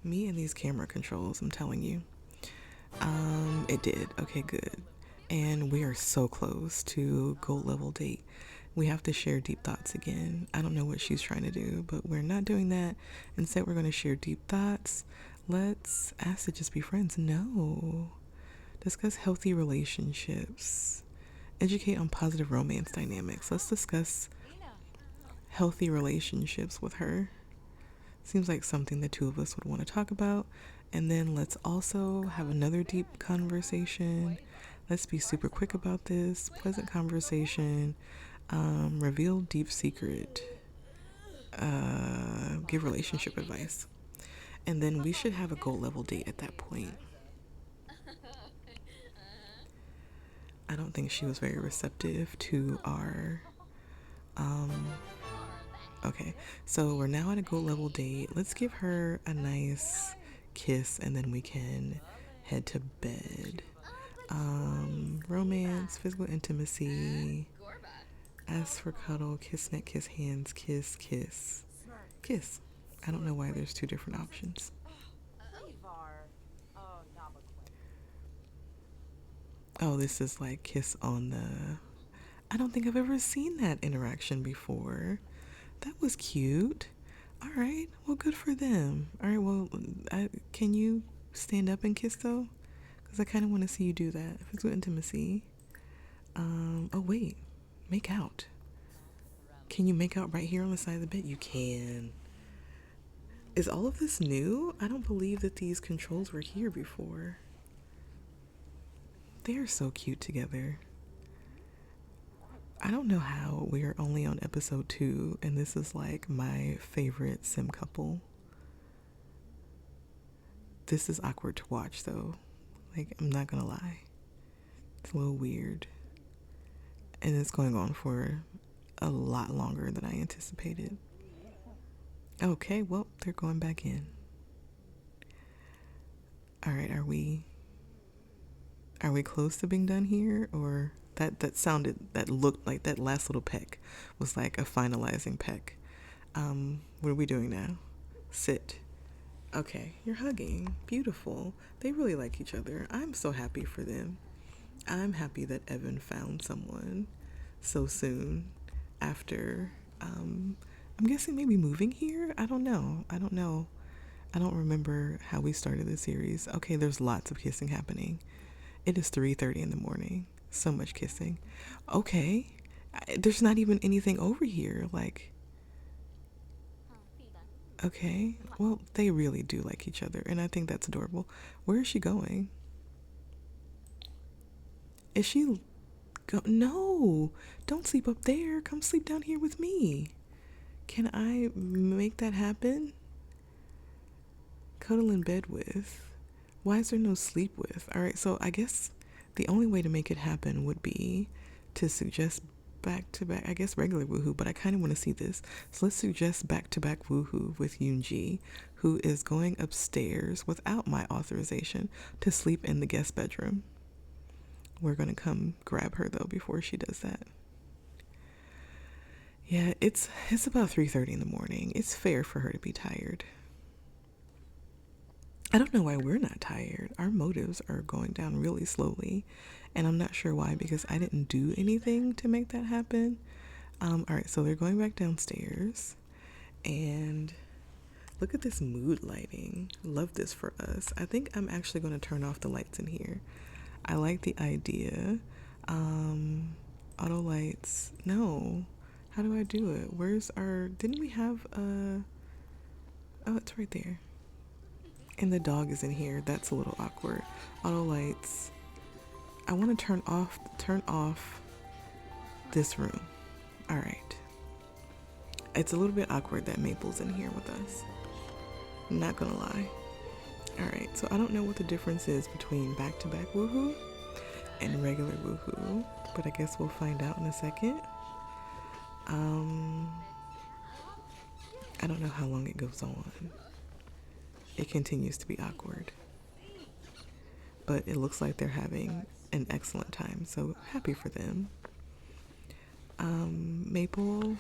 Me and these camera controls, I'm telling you. It did. Okay, good. And we are so close to gold level date. We have to share deep thoughts again. I don't know what she's trying to do, but we're not doing that. Instead, we're going to share deep thoughts. Let's ask to just be friends. No. Discuss healthy relationships. Educate on positive romance dynamics. Let's discuss healthy relationships with her. Seems like something the two of us would want to talk about. And then let's also have another deep conversation. Let's be super quick about this. Pleasant conversation. Reveal deep secret. Give relationship advice. And then we should have a goal level date at that point. I don't think she was very receptive to our okay, so we're now at a goal level date. Let's give her a nice kiss and then we can head to bed. Romance, physical intimacy, ask for cuddle, kiss neck, kiss hands, kiss, kiss, kiss. I don't know why there's two different options. Oh, this is like kiss on the... I don't think I've ever seen that interaction before. That was cute. All right, well, good for them. All right, well, can you stand up and kiss though? Because I kind of want to see you do that. Physical intimacy. Oh wait, make out. Can you make out right here on the side of the bed? You can. Is all of this new? I don't believe that these controls were here before. They are so cute together. I don't know how we are only on episode 2 and this is like my favorite sim couple. This is awkward to watch though. Like, I'm not gonna lie. It's a little weird. And it's going on for a lot longer than I anticipated. Okay, well, they're going back in. Alright, are we close to being done here? Or that looked like that last little peck was like a finalizing peck. What are we doing now? Sit. Okay, you're hugging. Beautiful. They really like each other. I'm so happy for them. I'm happy that Evan found someone so soon after, I'm guessing maybe moving here? I don't know. I don't remember how we started the series. Okay, there's lots of kissing happening. It is 3:30 in the morning. So much kissing. Okay. There's not even anything over here. Like, okay. Well, they really do like each other, and I think that's adorable. Where is she going? Is she go? No, don't sleep up there. Come sleep down here with me. Can I make that happen? Cuddle in bed with. Why is there no sleep with? All right, so I guess the only way to make it happen would be to suggest back to back, I guess regular woohoo, but I kind of want to see this. So let's suggest back to back woohoo with Eun-Ji, who is going upstairs without my authorization to sleep in the guest bedroom. We're going to come grab her though before she does that. Yeah, it's about 3:30 in the morning. It's fair for her to be tired. I don't know why we're not tired. Our motives are going down really slowly, and I'm not sure why because I didn't do anything to make that happen. All right, so they're going back downstairs, and look at this mood lighting. Love this for us. I think I'm actually going to turn off the lights in here. I like the idea. Auto lights. No. How do I do it? Where's our... Didn't we have a... Oh, it's right there. And the dog is in here. That's a little awkward. Auto lights. I want to turn off this room. All right. It's a little bit awkward that Maple's in here with us. I'm not gonna lie. All right. So I don't know what the difference is between back-to-back woohoo and regular woohoo, but I guess we'll find out in a second. I don't know how long it goes on. It continues to be awkward, but it looks like they're having an excellent time, so happy for them. Maple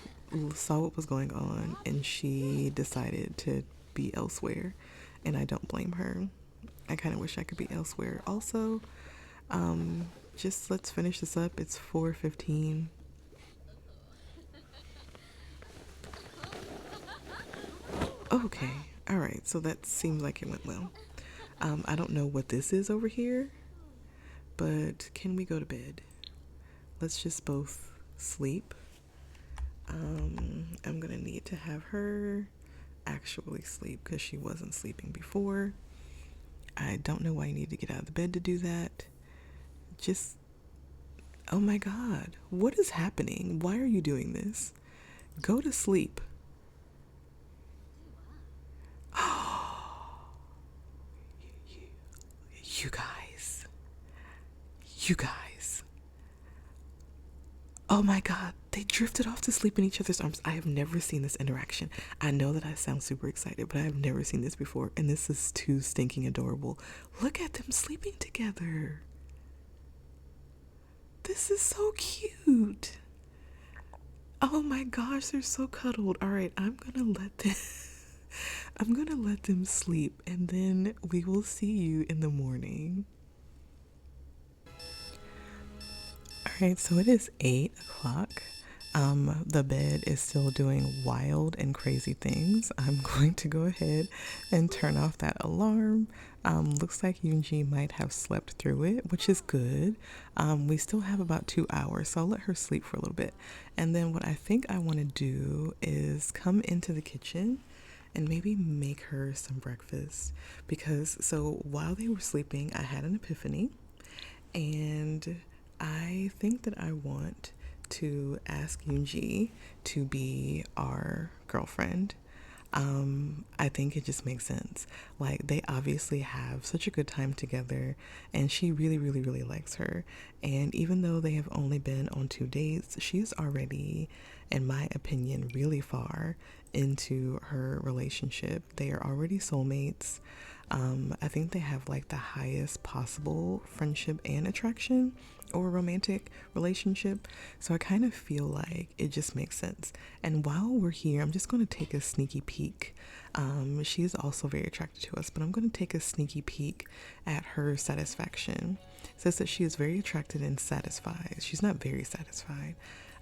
saw what was going on and she decided to be elsewhere, and I don't blame her. I kind of wish I could be elsewhere also. Just let's finish this up. It's 4:15. Okay, all right, so that seems like it went well. I don't know what this is over here, but can we go to bed? Let's just both sleep. I'm gonna need to have her actually sleep because she wasn't sleeping before. I don't know why you need to get out of the bed to do that. Just, oh my God, what is happening? Why are you doing this? Go to sleep. You guys. You guys. Oh my God, they drifted off to sleep in each other's arms. I have never seen this interaction. I know that I sound super excited, but I have never seen this before, and this is too stinking adorable. Look at them sleeping together. This is so cute. Oh my gosh, they're so cuddled. All right, I'm gonna let them I'm gonna let them sleep, and then we will see you in the morning. All right, so it is 8 o'clock. The bed is still doing wild and crazy things. I'm going to go ahead and turn off that alarm. Looks like Eun-Ji might have slept through it, which is good. We still have about 2 hours, so I'll let her sleep for a little bit. And then what I think I want to do is come into the kitchen and maybe make her some breakfast. Because, so while they were sleeping, I had an epiphany, and I think that I want to ask Eun-Ji to be our girlfriend. I think it just makes sense. Like, they obviously have such a good time together, and she really, really, really likes her. And even though they have only been on 2 dates, she's already, in my opinion, really far into her relationship. They are already soulmates. I think they have like the highest possible friendship and attraction or romantic relationship. So I kind of feel like it just makes sense. And while we're here, I'm just going to take a sneaky peek. She's also very attracted to us, but I'm going to take a sneaky peek at her satisfaction. It says that she is very attracted and satisfied. She's not very satisfied.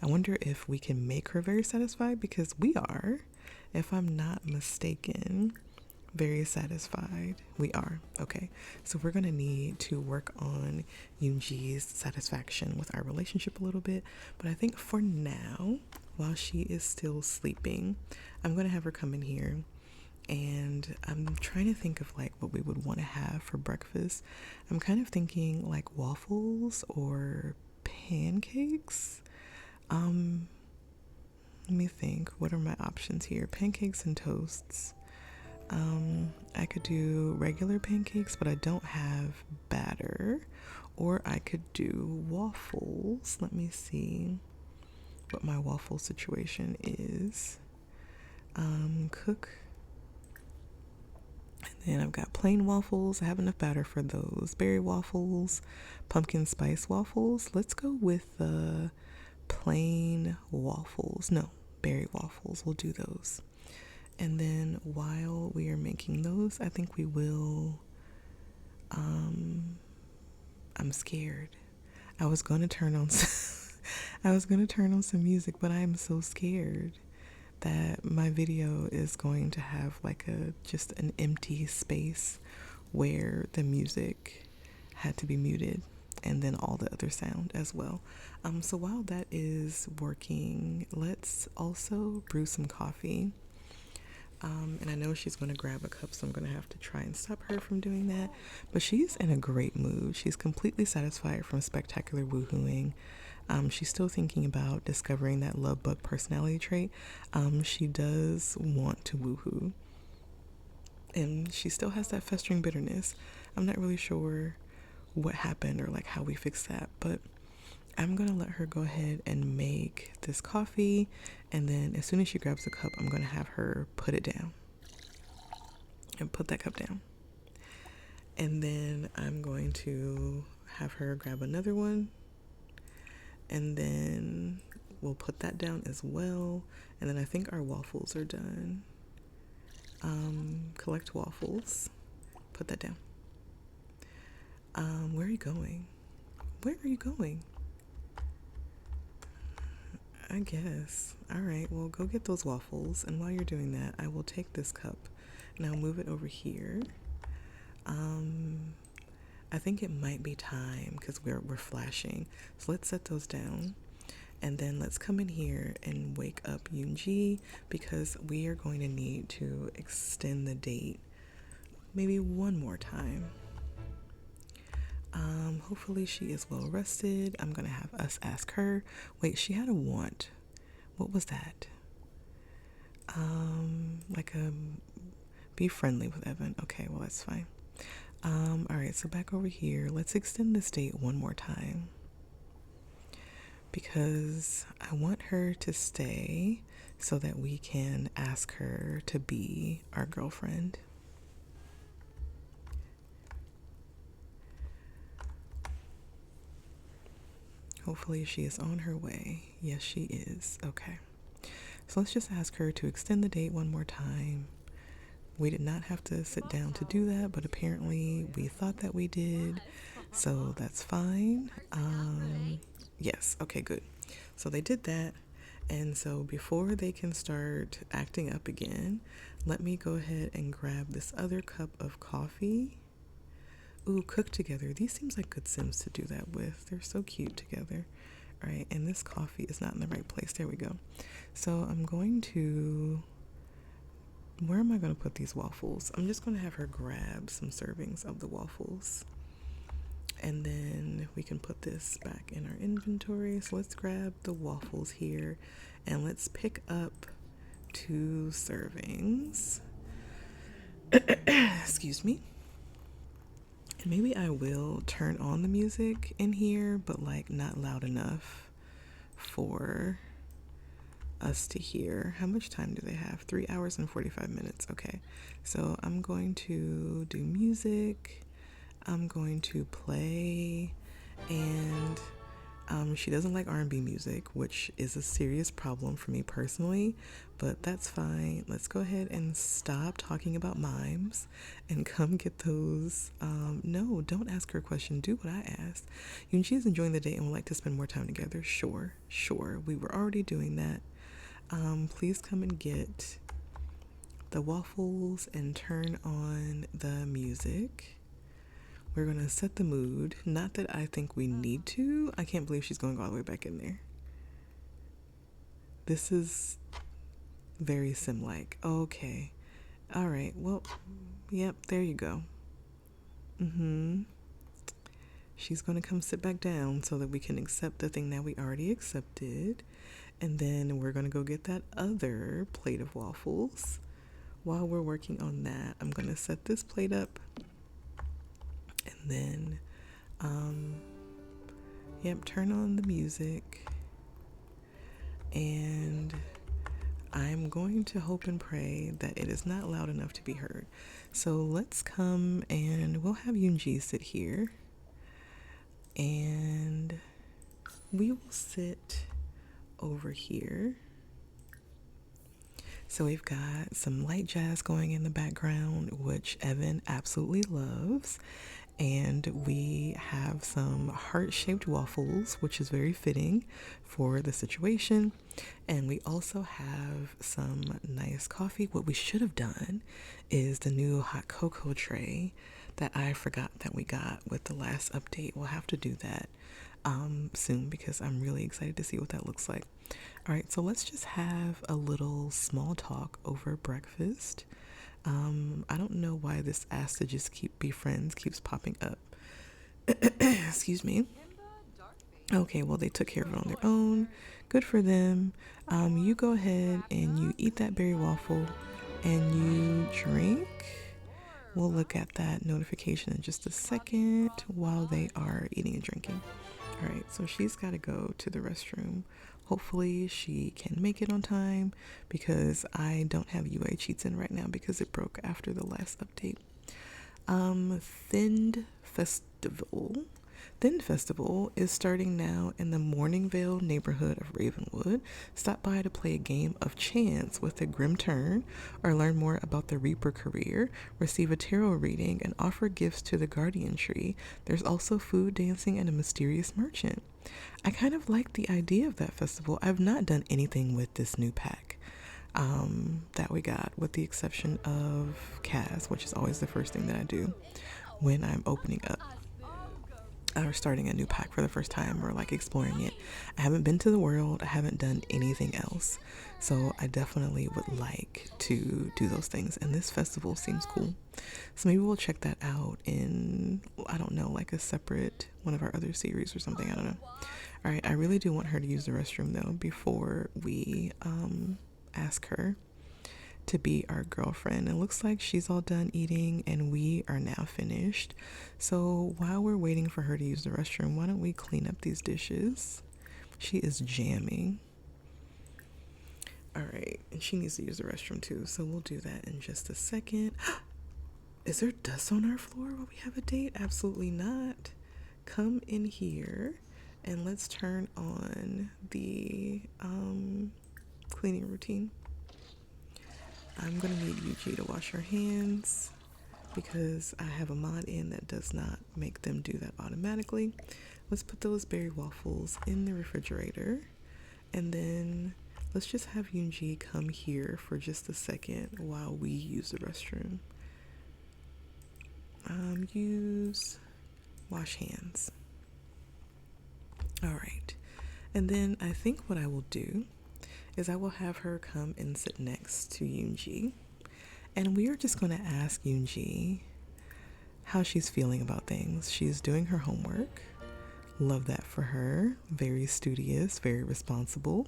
I wonder if we can make her very satisfied, because we are, if I'm not mistaken. Very satisfied. We are. Okay. So we're going to need to work on Eun-Ji's satisfaction with our relationship a little bit. But I think for now, while she is still sleeping, I'm going to have her come in here And I'm trying to think of like what we would want to have for breakfast. I'm kind of thinking like waffles or pancakes. Um, Let me think. What are my options here? Pancakes and toasts. I could do regular pancakes, but I don't have batter. Or I could do waffles. Let me see what my waffle situation is. Cook. And then I've got plain waffles. I have enough batter for those. Berry waffles, pumpkin spice waffles. Let's go with the plain waffles. No, berry waffles. We'll do those. And then while we are making those, I think we will. I'm scared. I was gonna turn on. I was gonna turn on some music, but I am so scared that my video is going to have like a just an empty space where the music had to be muted and then all the other sound as well. So while that is working, let's also brew some coffee. And I know she's going to grab a cup, so I'm going to have to try and stop her from doing that. But she's in a great mood. She's completely satisfied from spectacular woohooing. She's still thinking about discovering that love bug personality trait. She does want to woohoo. And she still has that festering bitterness. I'm not really sure what happened or like how we fix that, but I'm gonna let her go ahead and make this coffee, and then as soon as she grabs the cup, I'm gonna have her put it down and put that cup down, and then I'm going to have her grab another one, and then we'll put that down as well. And then I think our waffles are done. Collect waffles, put that down. Where are you going? Where are you going? I guess. All right, well, go get those waffles. And while you're doing that, I will take this cup and I'll move it over here. I think it might be time because we're flashing. So let's set those down. And then let's come in here and wake up Eun-Ji because we are going to need to extend the date maybe one more time. Hopefully she is well rested. I'm gonna have us ask her. Wait, she had a want. What was that? Like a be friendly with Evan. Okay, well that's fine. All right, so back over here. Let's extend this date one more time because I want her to stay so that we can ask her to be our girlfriend. Hopefully she is on her way. Yes, she is. Okay. So let's just ask her to extend the date one more time. We did not have to sit down to do that, but apparently we thought that we did. So that's fine. Yes. Okay, good. So they did that. And so before they can start acting up again, let me go ahead and grab this other cup of coffee. Ooh, cook together. These seems like good Sims to do that with. They're so cute together. All right, and this coffee is not in the right place. There we go. So I'm going to... Where am I going to put these waffles? I'm just going to have her grab some servings of the waffles. And then we can put this back in our inventory. So let's grab the waffles here. And let's pick up 2 servings. Excuse me. And maybe I will turn on the music in here, but like not loud enough for us to hear. How much time do they have? 3 hours and 45 minutes. Okay, so I'm going to do music. I'm going to play, and she doesn't like R&B music, which is a serious problem for me personally, but that's fine. Let's go ahead and stop talking about mimes and come get those. No, don't ask her a question. Do what I asked. Eun-Ji is enjoying the date and would like to spend more time together. Sure. We were already doing that. Please come and get the waffles and turn on the music. We're going to set the mood. Not that I think we need to. I can't believe she's going all the way back in there. This is very sim-like. Okay. All right. Well, yep, there you go. Mm-hmm. She's going to come sit back down so that we can accept the thing that we already accepted. And then we're going to go get that other plate of waffles. While we're working on that, I'm going to set this plate up. And then, yep, turn on the music. And I'm going to hope and pray that it is not loud enough to be heard. So let's come and we'll have Eun-Ji sit here. And we will sit over here. So we've got some light jazz going in the background, which Evan absolutely loves. And we have some heart-shaped waffles, which is very fitting for the situation. And we also have some nice coffee. What we should have done is the new hot cocoa tray that I forgot that we got with the last update. We'll have to do that soon because I'm really excited to see what that looks like. All right, so let's just have a little small talk over breakfast. I don't know why this ask to just be friends keeps popping up. Excuse me. Okay, well, they took care of it on their own. Good for them. You go ahead and you eat that berry waffle and you drink. We'll look at that notification in just a second while they are eating and drinking. All right, so she's got to go to the restroom. Hopefully she can make it on time because I don't have UA cheats in right now because it broke after the last update. Thinned Festival. Thinned Festival is starting now in the Morningvale neighborhood of Ravenwood. Stop by to play a game of chance with a grim turn, or learn more about the Reaper career, receive a tarot reading, and offer gifts to the Guardian Tree. There's also food, dancing, and a mysterious merchant. I kind of like the idea of that festival. I've not done anything with this new pack that we got, with the exception of Kaz, which is always the first thing that I do when I'm opening up or starting a new pack for the first time, or like exploring it. I haven't been to the world. I haven't done anything else. So I definitely would like to do those things. And this festival seems cool. So maybe we'll check that out in, I don't know, like a separate one of our other series or something. I don't know. All right. I really do want her to use the restroom though before we ask her to be our girlfriend. It looks like she's all done eating and we are now finished. So while we're waiting for her to use the restroom, why don't we clean up these dishes? She is jamming. All right, and she needs to use the restroom too, so we'll do that in just a second. Is there dust on our floor while we have a date? Absolutely not. Come in here and let's turn on the cleaning routine. I'm going to need Eun-Ji to wash her hands because I have a mod in that does not make them do that automatically. Let's put those berry waffles in the refrigerator, and then let's just have Eun-Ji come here for just a second while we use the restroom. Wash hands. All right. And then I think what I will do is I will have her come and sit next to Eun-Ji. And we are just going to ask Eun-Ji how she's feeling about things. She's doing her homework. Love that for her. Very studious, very responsible.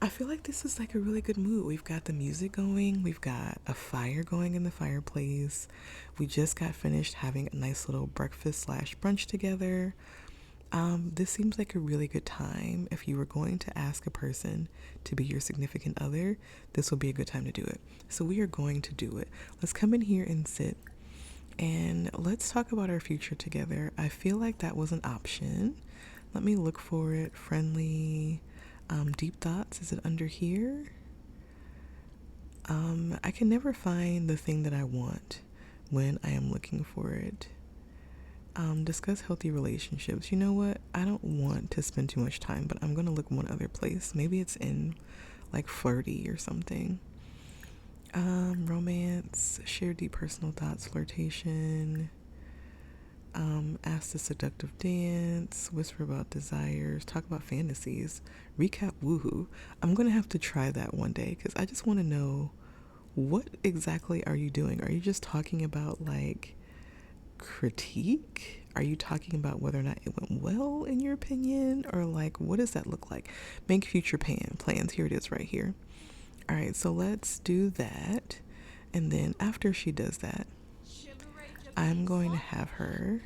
I feel like this is like a really good mood. We've got the music going. We've got a fire going in the fireplace. We just got finished having a nice little breakfast / brunch together. This seems like a really good time. If you were going to ask a person to be your significant other, this would be a good time to do it. So we are going to do it. Let's come in here and sit and let's talk about our future together. I feel like that was an option. Let me look for it. Friendly, deep thoughts. Is it under here? I can never find the thing that I want when I am looking for it. Discuss healthy relationships. You know what? I don't want to spend too much time, but I'm going to look one other place. Maybe it's in like flirty or something. Romance, share deep personal thoughts, flirtation. Ask the seductive dance, whisper about desires, talk about fantasies, recap woohoo. I'm gonna have to try that one day because I just want to know, what exactly are you doing? Are you just talking about like critique? Are you talking about whether or not it went well in your opinion, or like what does that look like? Make future plans. Here it is right here. All right, so let's do that, and then after she does that, I'm going to have her.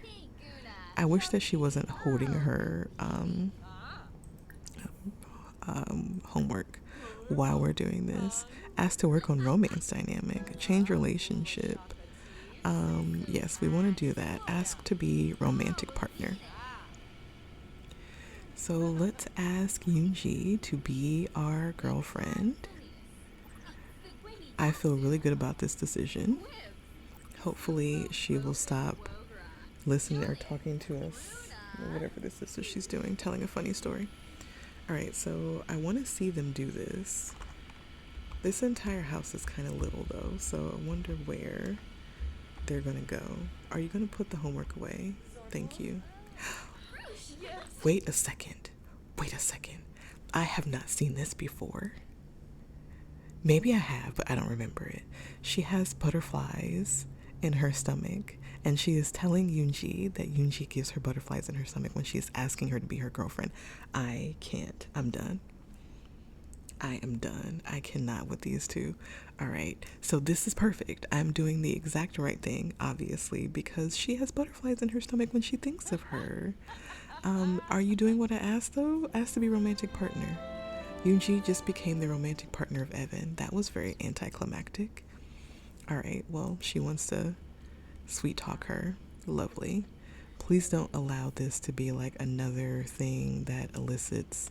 I wish that she wasn't holding her homework while we're doing this. Ask to work on romance dynamic, change relationship. Yes, we want to do that. Ask to be romantic partner. So let's ask Eun-Ji to be our girlfriend. I feel really good about this decision. Hopefully she will stop listening or talking to us, or whatever this is that she's doing, telling a funny story. All right, so I want to see them do this. This entire house is kind of little though, so I wonder where they're gonna go. Are you gonna put the homework away? Thank you. Wait a second. Wait a second. I have not seen this before. Maybe I have, but I don't remember it. She has butterflies in her stomach, and she is telling Eun-Ji that Eun-Ji gives her butterflies in her stomach when she is asking her to be her girlfriend. I can't. I'm done. I am done. I cannot with these two. All right. So this is perfect. I'm doing the exact right thing, obviously, because she has butterflies in her stomach when she thinks of her. Are you doing what I asked, though? Asked to be romantic partner. Eun-Ji just became the romantic partner of Evan. That was very anticlimactic. All right. Well, she wants to sweet talk her. Lovely. Please don't allow this to be like another thing that elicits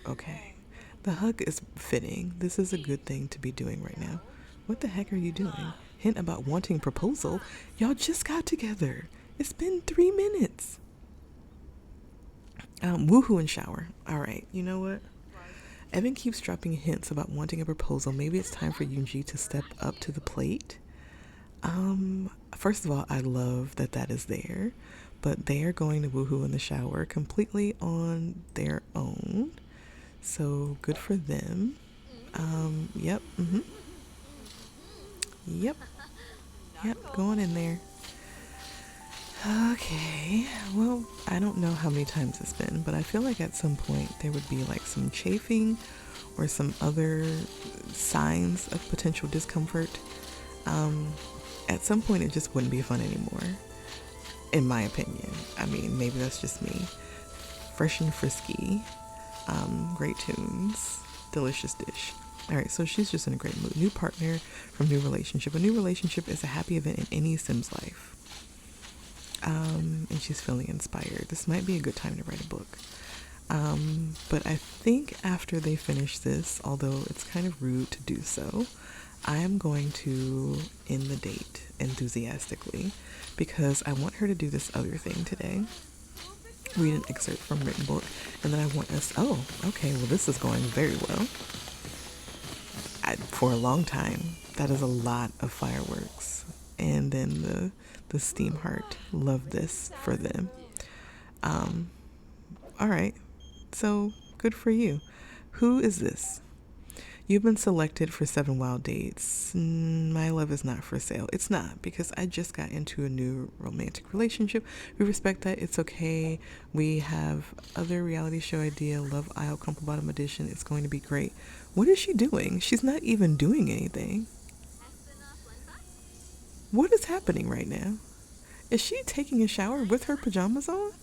okay. The hug is fitting. This is a good thing to be doing right now. What the heck are you doing? Hint about wanting proposal? Y'all just got together. It's been 3 minutes. Woohoo and shower. All right, you know what? Evan keeps dropping hints about wanting a proposal. Maybe it's time for Eun-Ji to step up to the plate. First of all, I love that that is there, but they are going to woohoo in the shower completely on their own. So good for them. Yep. Yep. Yep. Going in there. Okay. Well, I don't know how many times it's been, but I feel like at some point there would be like some chafing or some other signs of potential discomfort. At some point it just wouldn't be fun anymore, in my opinion. I mean, maybe that's just me. Fresh and frisky. Great tunes, delicious dish. All right, so she's just in a great mood. New partner from new relationship. A new relationship is a happy event in any Sim's life. And she's feeling inspired. This might be a good time to write a book. But I think after they finish this, although it's kind of rude to do so, I am going to end the date enthusiastically because I want her to do this other thing today. Read an excerpt from written book, and then I want us, oh, okay, well, this is going very well. For a long time, that is a lot of fireworks. And then the steam heart, love this for them. All right, so good for you. Who is this? You've been selected for 7 wild dates. My love is not for sale. It's not, because I just got into a new romantic relationship. We respect that. It's okay. We have other reality show idea, Love Isle Crumple Bottom Edition. It's going to be great. What is she doing? She's not even doing anything. What is happening right now? Is she taking a shower with her pajamas on?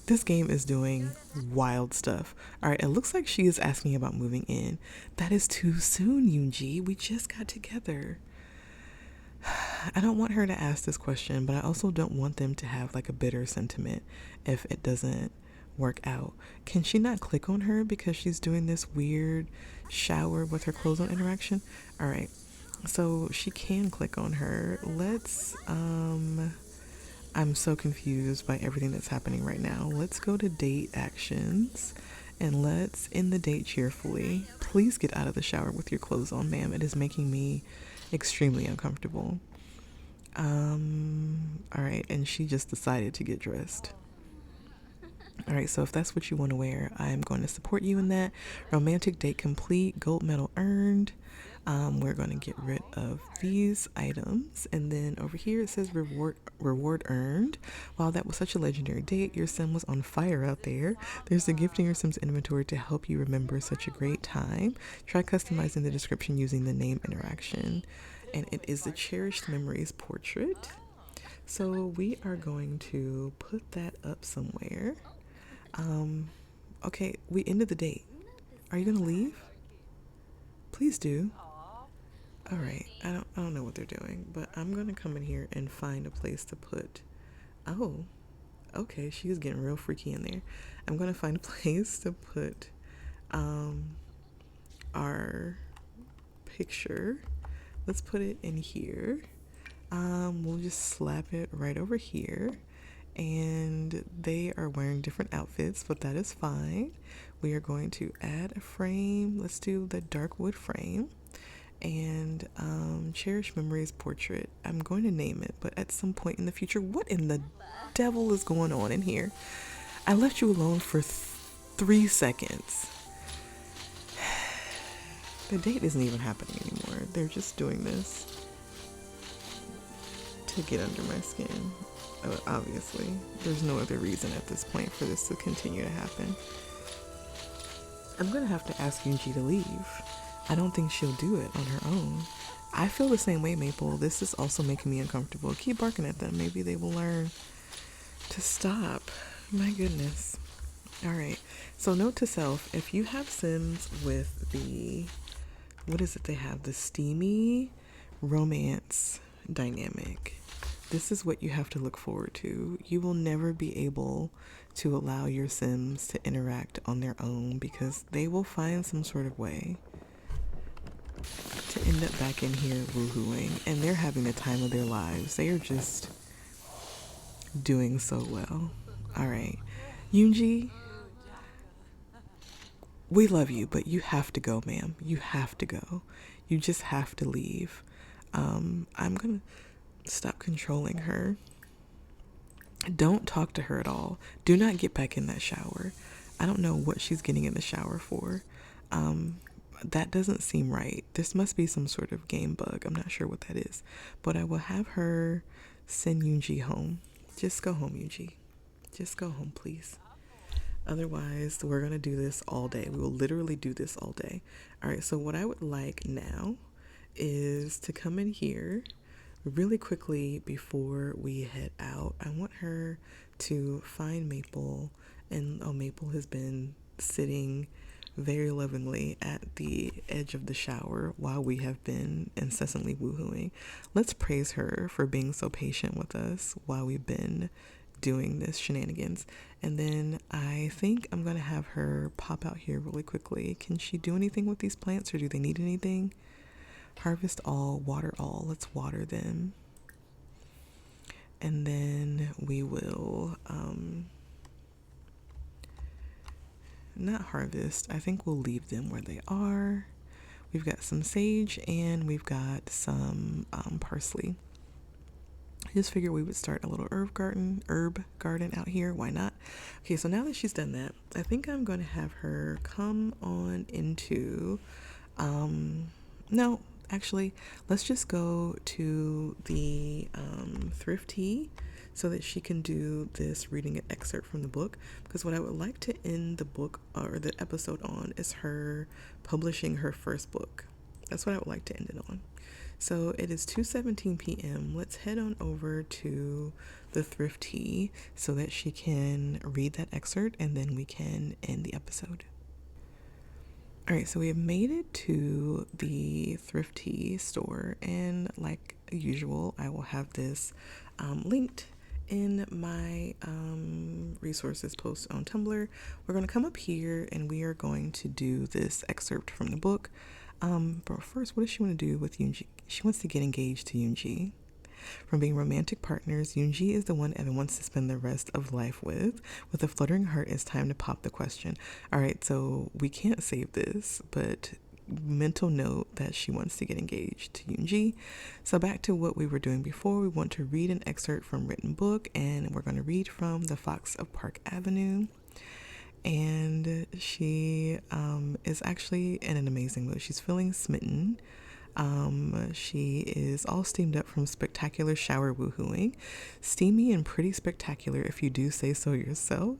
This game is doing wild stuff. All right, it looks like she is asking about moving in. That is too soon, Eun-Ji. We just got together. I don't want her to ask this question, but I also don't want them to have like a bitter sentiment if it doesn't work out. Can she not click on her because she's doing this weird shower with her clothes on interaction? All right, so she can click on her. Let's I'm so confused by everything that's happening right now. Let's go to date actions and let's end the date cheerfully. Please get out of the shower with your clothes on, ma'am. It is making me extremely uncomfortable. All right, and she just decided to get dressed. All right, so if that's what you want to wear, I'm going to support you in that. Romantic date complete, gold medal earned. We're going to get rid of these items, and then over here it says reward earned. Wow, that was such a legendary date. Your sim was on fire out there. There's a gift in your sim's inventory to help you remember such a great time. Try customizing the description using the name interaction, and it is the cherished memories portrait. So we are going to put that up somewhere. Um, okay, we ended the date. Are you gonna leave? Please do. All right. I don't know what they're doing, but I'm gonna come in here and find a place to put. Oh, okay. She's getting real freaky in there. I'm gonna find a place to put um our picture. Let's put it in here. We'll just slap it right over here. And they are wearing different outfits, but that is fine. We are going to add a frame. Let's do the dark wood frame and cherish memories portrait. I'm going to name it, but at some point in the future, what in the devil is going on in here? I left you alone for 3 seconds. The date isn't even happening anymore. They're just doing this to get under my skin. Obviously, there's no other reason at this point for this to continue to happen. I'm gonna have to ask Eun-Ji to leave. I don't think she'll do it on her own. I feel the same way, Maple. This is also making me uncomfortable. Keep barking at them. Maybe they will learn to stop. My goodness. All right. So note to self, if you have Sims with the, what is it they have? The steamy romance dynamic. This is what you have to look forward to. You will never be able to allow your Sims to interact on their own because they will find some sort of way to end up back in here woohooing, and they're having the time of their lives. They are just doing so well. All right. Eun-Ji, we love you, but you have to go, ma'am. You have to go. You just have to leave. I'm going to stop controlling her. Don't talk to her at all. Do not get back in that shower. I don't know what she's getting in the shower for. That doesn't seem right. This must be some sort of game bug. I'm not sure what that is. But I will have her send Eun-Ji home. Just go home, Eun-Ji. Just go home, please. Otherwise, we're going to do this all day. We will literally do this all day. All right, so what I would like now is to come in here really quickly before we head out. I want her to find Maple, and Maple has been sitting very lovingly at the edge of the shower while we have been incessantly woohooing. Let's praise her for being so patient with us while we've been doing this shenanigans. And then I think I'm gonna have her pop out here really quickly. Can she do anything with these plants, or do they need anything? Harvest all, water all. Let's water them. And then we will not harvest. I think we'll leave them where they are. We've got some sage and we've got some parsley. I just figured we would start a little herb garden out here. Why not? Okay, so now that she's done that, I think I'm going to have her come on into no, actually, let's just go to the thrifty so that she can do this reading an excerpt from the book, because what I would like to end the book or the episode on is her publishing her first book. That's what I would like to end it on. So it is 2:17 p.m. Let's head on over to the thrifty so that she can read that excerpt, and then we can end the episode. All right, so we have made it to the thrifty store, and like usual, I will have this linked in my resources post on Tumblr. We're going to come up here and we are going to do this excerpt from the book. But first, what does she want to do with Eun-Ji? She wants to get engaged to Eun-Ji. From being romantic partners, Eun-Ji is the one Evan wants to spend the rest of life with. With a fluttering heart, it's time to pop the question. All right, so we can't save this, but mental note that she wants to get engaged to Eun-Ji. So back to what we were doing before, we want to read an excerpt from written book, and we're going to read from The Fox of Park Avenue. And she is actually in an amazing mood. She's feeling smitten. She is all steamed up from spectacular shower woohooing. Steamy and pretty spectacular, if you do say so yourself.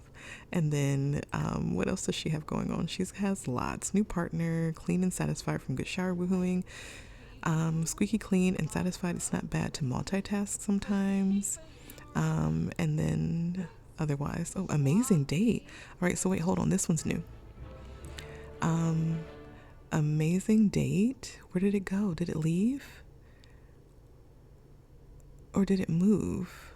And then what else does she have going on? She has lots. New partner, clean and satisfied from good shower woohooing. Squeaky clean and satisfied. It's not bad to multitask sometimes. And then otherwise, oh, amazing date. All right, so wait, hold on. This one's new. Amazing date. Where did it go? Did it leave? Or did it move?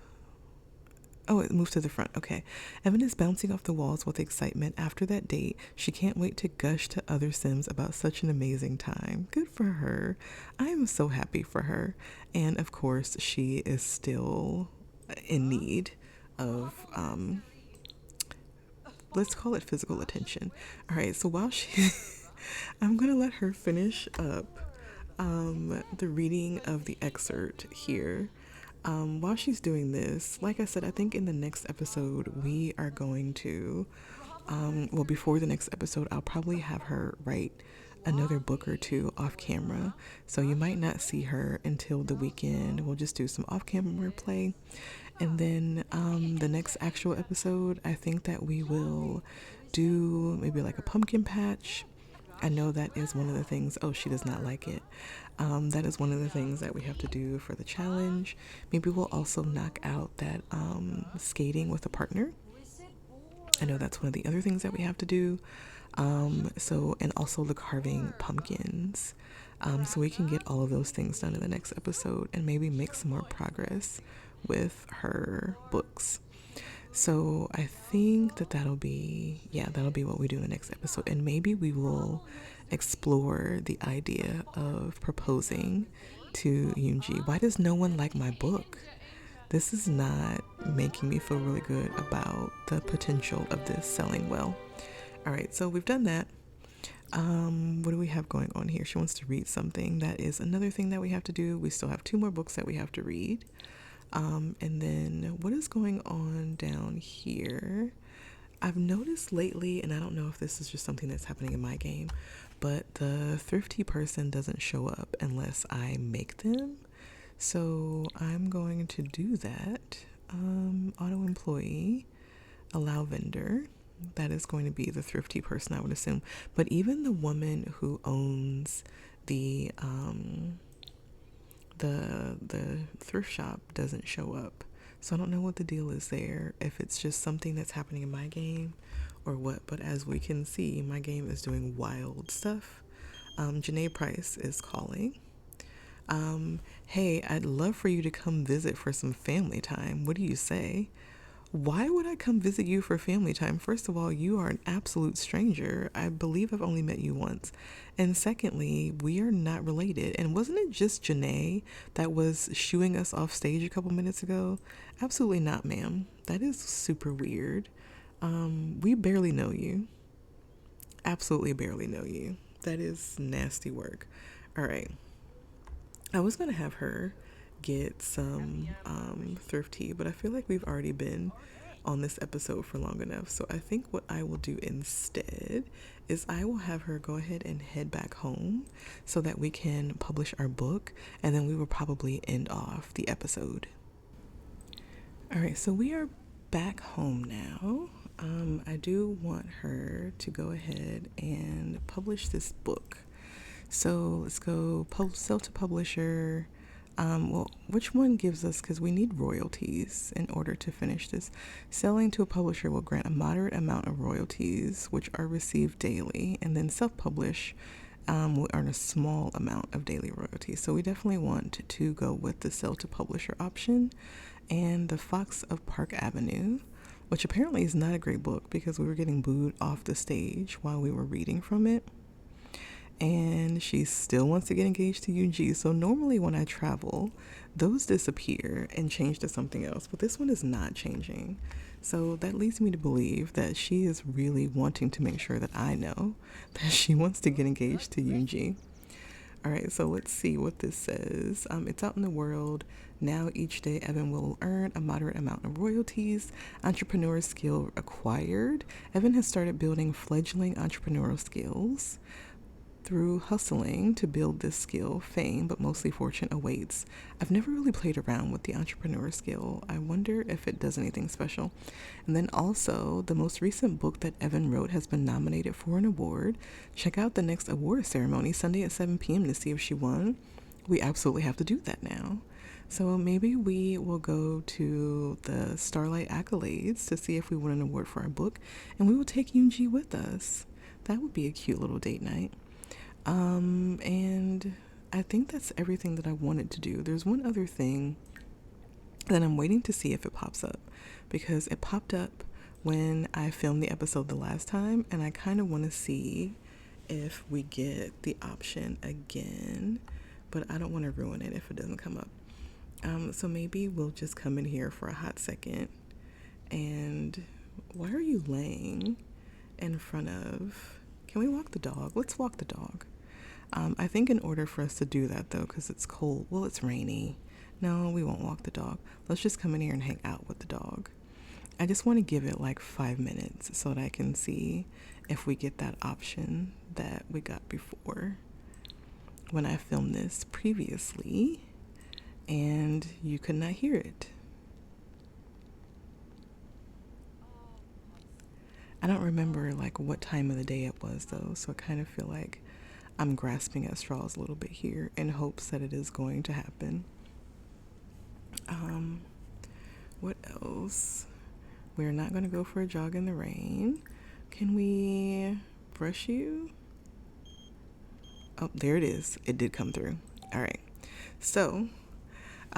Oh, it moved to the front. Okay. Evan is bouncing off the walls with excitement after that date. She can't wait to gush to other Sims about such an amazing time. Good for her. I am so happy for her. And of course, she is still in need of, let's call it physical attention. All right. So while she, I'm going to let her finish up the reading of the excerpt here. While she's doing this, like I said, I think in the next episode, we are going to, well, before the next episode, I'll probably have her write another book or two off camera. So you might not see her until the weekend. We'll just do some off camera play. And then the next actual episode, I think that we will do maybe like a pumpkin patch. I know that is one of the things. Oh, she does not like it. That is one of the things that we have to do for the challenge. Maybe we'll also knock out that skating with a partner. I know that's one of the other things that we have to do. And also the carving pumpkins. So we can get all of those things done in the next episode and maybe make some more progress with her books. So I think that'll be what we do in the next episode. And maybe we will explore the idea of proposing to Eun-Ji. Why does no one like my book? This is not making me feel really good about the potential of this selling well. All right, so we've done that. What do we have going on here? She wants to read something. That is another thing that we have to do. We still have 2 more books that we have to read. And then what is going on down here? I've noticed lately, and I don't know if this is just something that's happening in my game, but the thrifty person doesn't show up unless I make them. So I'm going to do that. Auto employee, allow vendor. That is going to be the thrifty person, I would assume. But even the woman who owns the thrift shop doesn't show up. So I don't know what the deal is there, if it's just something that's happening in my game or what. But as we can see, my game is doing wild stuff. Janae Price is calling. Hey, I'd love for you to come visit for some family time. What do you say? Why would I come visit you for family time? First of all, you are an absolute stranger. I believe I've only met you once. And secondly, we are not related. And wasn't it just Janae that was shooing us off stage a couple minutes ago? Absolutely not, ma'am. That is super weird. We barely know you. Absolutely barely know you. That is nasty work. All right. I was going to have her get some thrift tea, but I feel like we've already been on this episode for long enough. So I think what I will do instead is I will have her go ahead and head back home so that we can publish our book, and then we will probably end off the episode. All right, so we are back home now. I do want her to go ahead and publish this book. So let's go sell to publisher. Which one gives us, because we need royalties in order to finish this. Selling to a publisher will grant a moderate amount of royalties, which are received daily, and then self-publish will earn a small amount of daily royalties. So we definitely want to go with the sell to publisher option. And The Fox of Park Avenue, which apparently is not a great book because we were getting booed off the stage while we were reading from it. and she still wants to get engaged to Eun-Ji. So normally when I travel, those disappear and change to something else, but this one is not changing. So that leads me to believe that she is really wanting to make sure that I know that she wants to get engaged to Eun-Ji. All right, so let's see what this says. It's out in the world. Now, each day, Evan will earn a moderate amount of royalties. Entrepreneur skill acquired. Evan has started building fledgling entrepreneurial skills. Through hustling to build this skill, fame, but mostly fortune awaits. I've never really played around with the entrepreneur skill. I wonder if it does anything special. And then also, the most recent book that Evan wrote has been nominated for an award. Check out the next award ceremony Sunday at 7 p.m. to see if she won. We absolutely have to do that now. So maybe we will go to the Starlight Accolades to see if we won an award for our book, and we will take Eun-Ji with us. That would be a cute little date night. And I think that's everything that I wanted to do. There's one other thing that I'm waiting to see if it pops up, because it popped up when I filmed the episode the last time, and I kind of want to see if we get the option again, but I don't want to ruin it if it doesn't come up. So maybe we'll just come in here for a hot second. And why are you laying in front of... Can we walk the dog? Let's walk the dog. I think in order for us to do that, though, because it's cold, well, it's rainy. No, we won't walk the dog. Let's just come in here and hang out with the dog. I just want to give it like 5 minutes so that I can see if we get that option that we got before when I filmed this previously and you could not hear it. I don't remember like what time of the day it was though, so I kind of feel like I'm grasping at straws a little bit here in hopes that it is going to happen. What else? We're not going to go for a jog in the rain. Can we brush you? Oh, there it is. It did come through. All right. So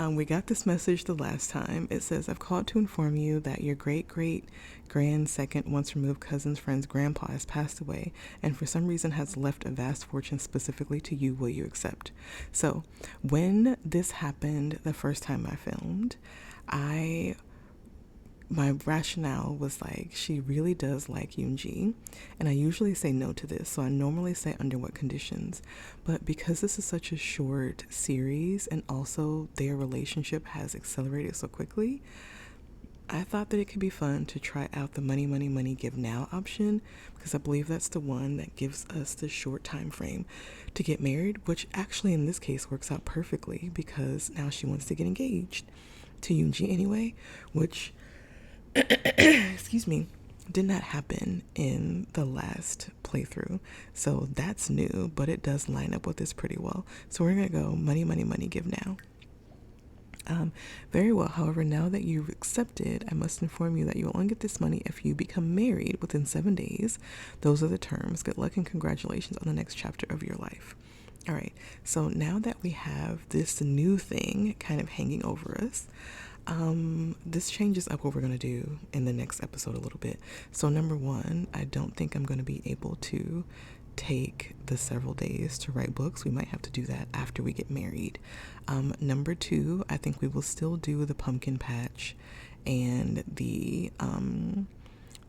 we got this message the last time. It says, I've called to inform you that your great-great-grand second once removed cousin's friend's grandpa has passed away and for some reason has left a vast fortune specifically to you. Will you accept? So when this happened the first time I filmed, my rationale was like, she really does like Eun-Ji, and I usually say no to this, so I normally say under what conditions, but because this is such a short series and also their relationship has accelerated so quickly, I thought that it could be fun to try out the money, money, money, give now option, because I believe that's the one that gives us the short time frame to get married, which actually in this case works out perfectly because now she wants to get engaged to Eun-Ji anyway, which excuse me, did not happen in the last playthrough. So that's new, but it does line up with this pretty well. So we're going to go money, money, money, give now. Very well. However, now that you've accepted, I must inform you that you will only get this money if you become married within 7 days. Those are the terms. Good luck and congratulations on the next chapter of your life. All right. So now that we have this new thing kind of hanging over us, this changes up what we're going to do in the next episode a little bit. So number one, I don't think I'm going to be able to take the several days to write books. We might have to do that after we get married. Number two, I think we will still do the pumpkin patch and the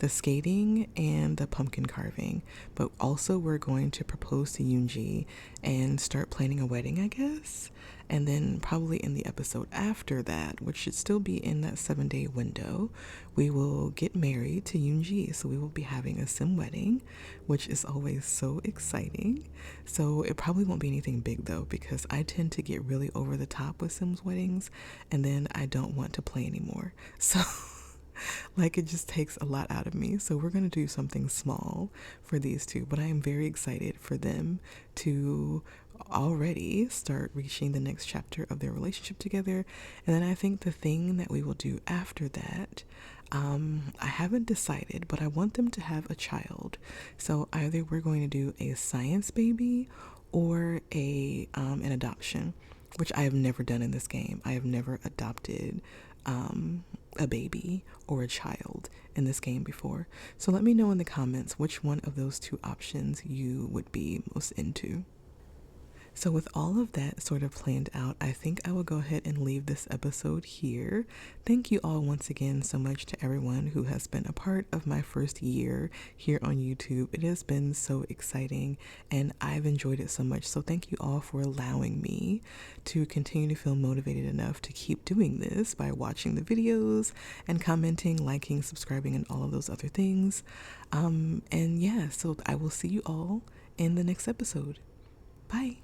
skating and the pumpkin carving, but also we're going to propose to Eun-Ji and start planning a wedding, I guess. And then probably in the episode after that, which should still be in that 7-day window, we will get married to Eun-Ji. So we will be having a sim wedding, which is always so exciting. So it probably won't be anything big though, because I tend to get really over the top with Sims weddings and then I don't want to play anymore. So like it just takes a lot out of me. So we're going to do something small for these two, but I am very excited for them to already start reaching the next chapter of their relationship together. And then I think the thing that we will do after that, I haven't decided, but I want them to have a child. So either we're going to do a science baby or an adoption, which I have never done in this game. I have never adopted a baby or a child in this game before. So let me know in the comments which one of those two options you would be most into. So, with all of that sort of planned out, I think I will go ahead and leave this episode here. Thank you all once again so much to everyone who has been a part of my first year here on YouTube. It has been so exciting and I've enjoyed it so much. So, thank you all for allowing me to continue to feel motivated enough to keep doing this by watching the videos and commenting, liking, subscribing, and all of those other things. And yeah, so I will see you all in the next episode. Bye.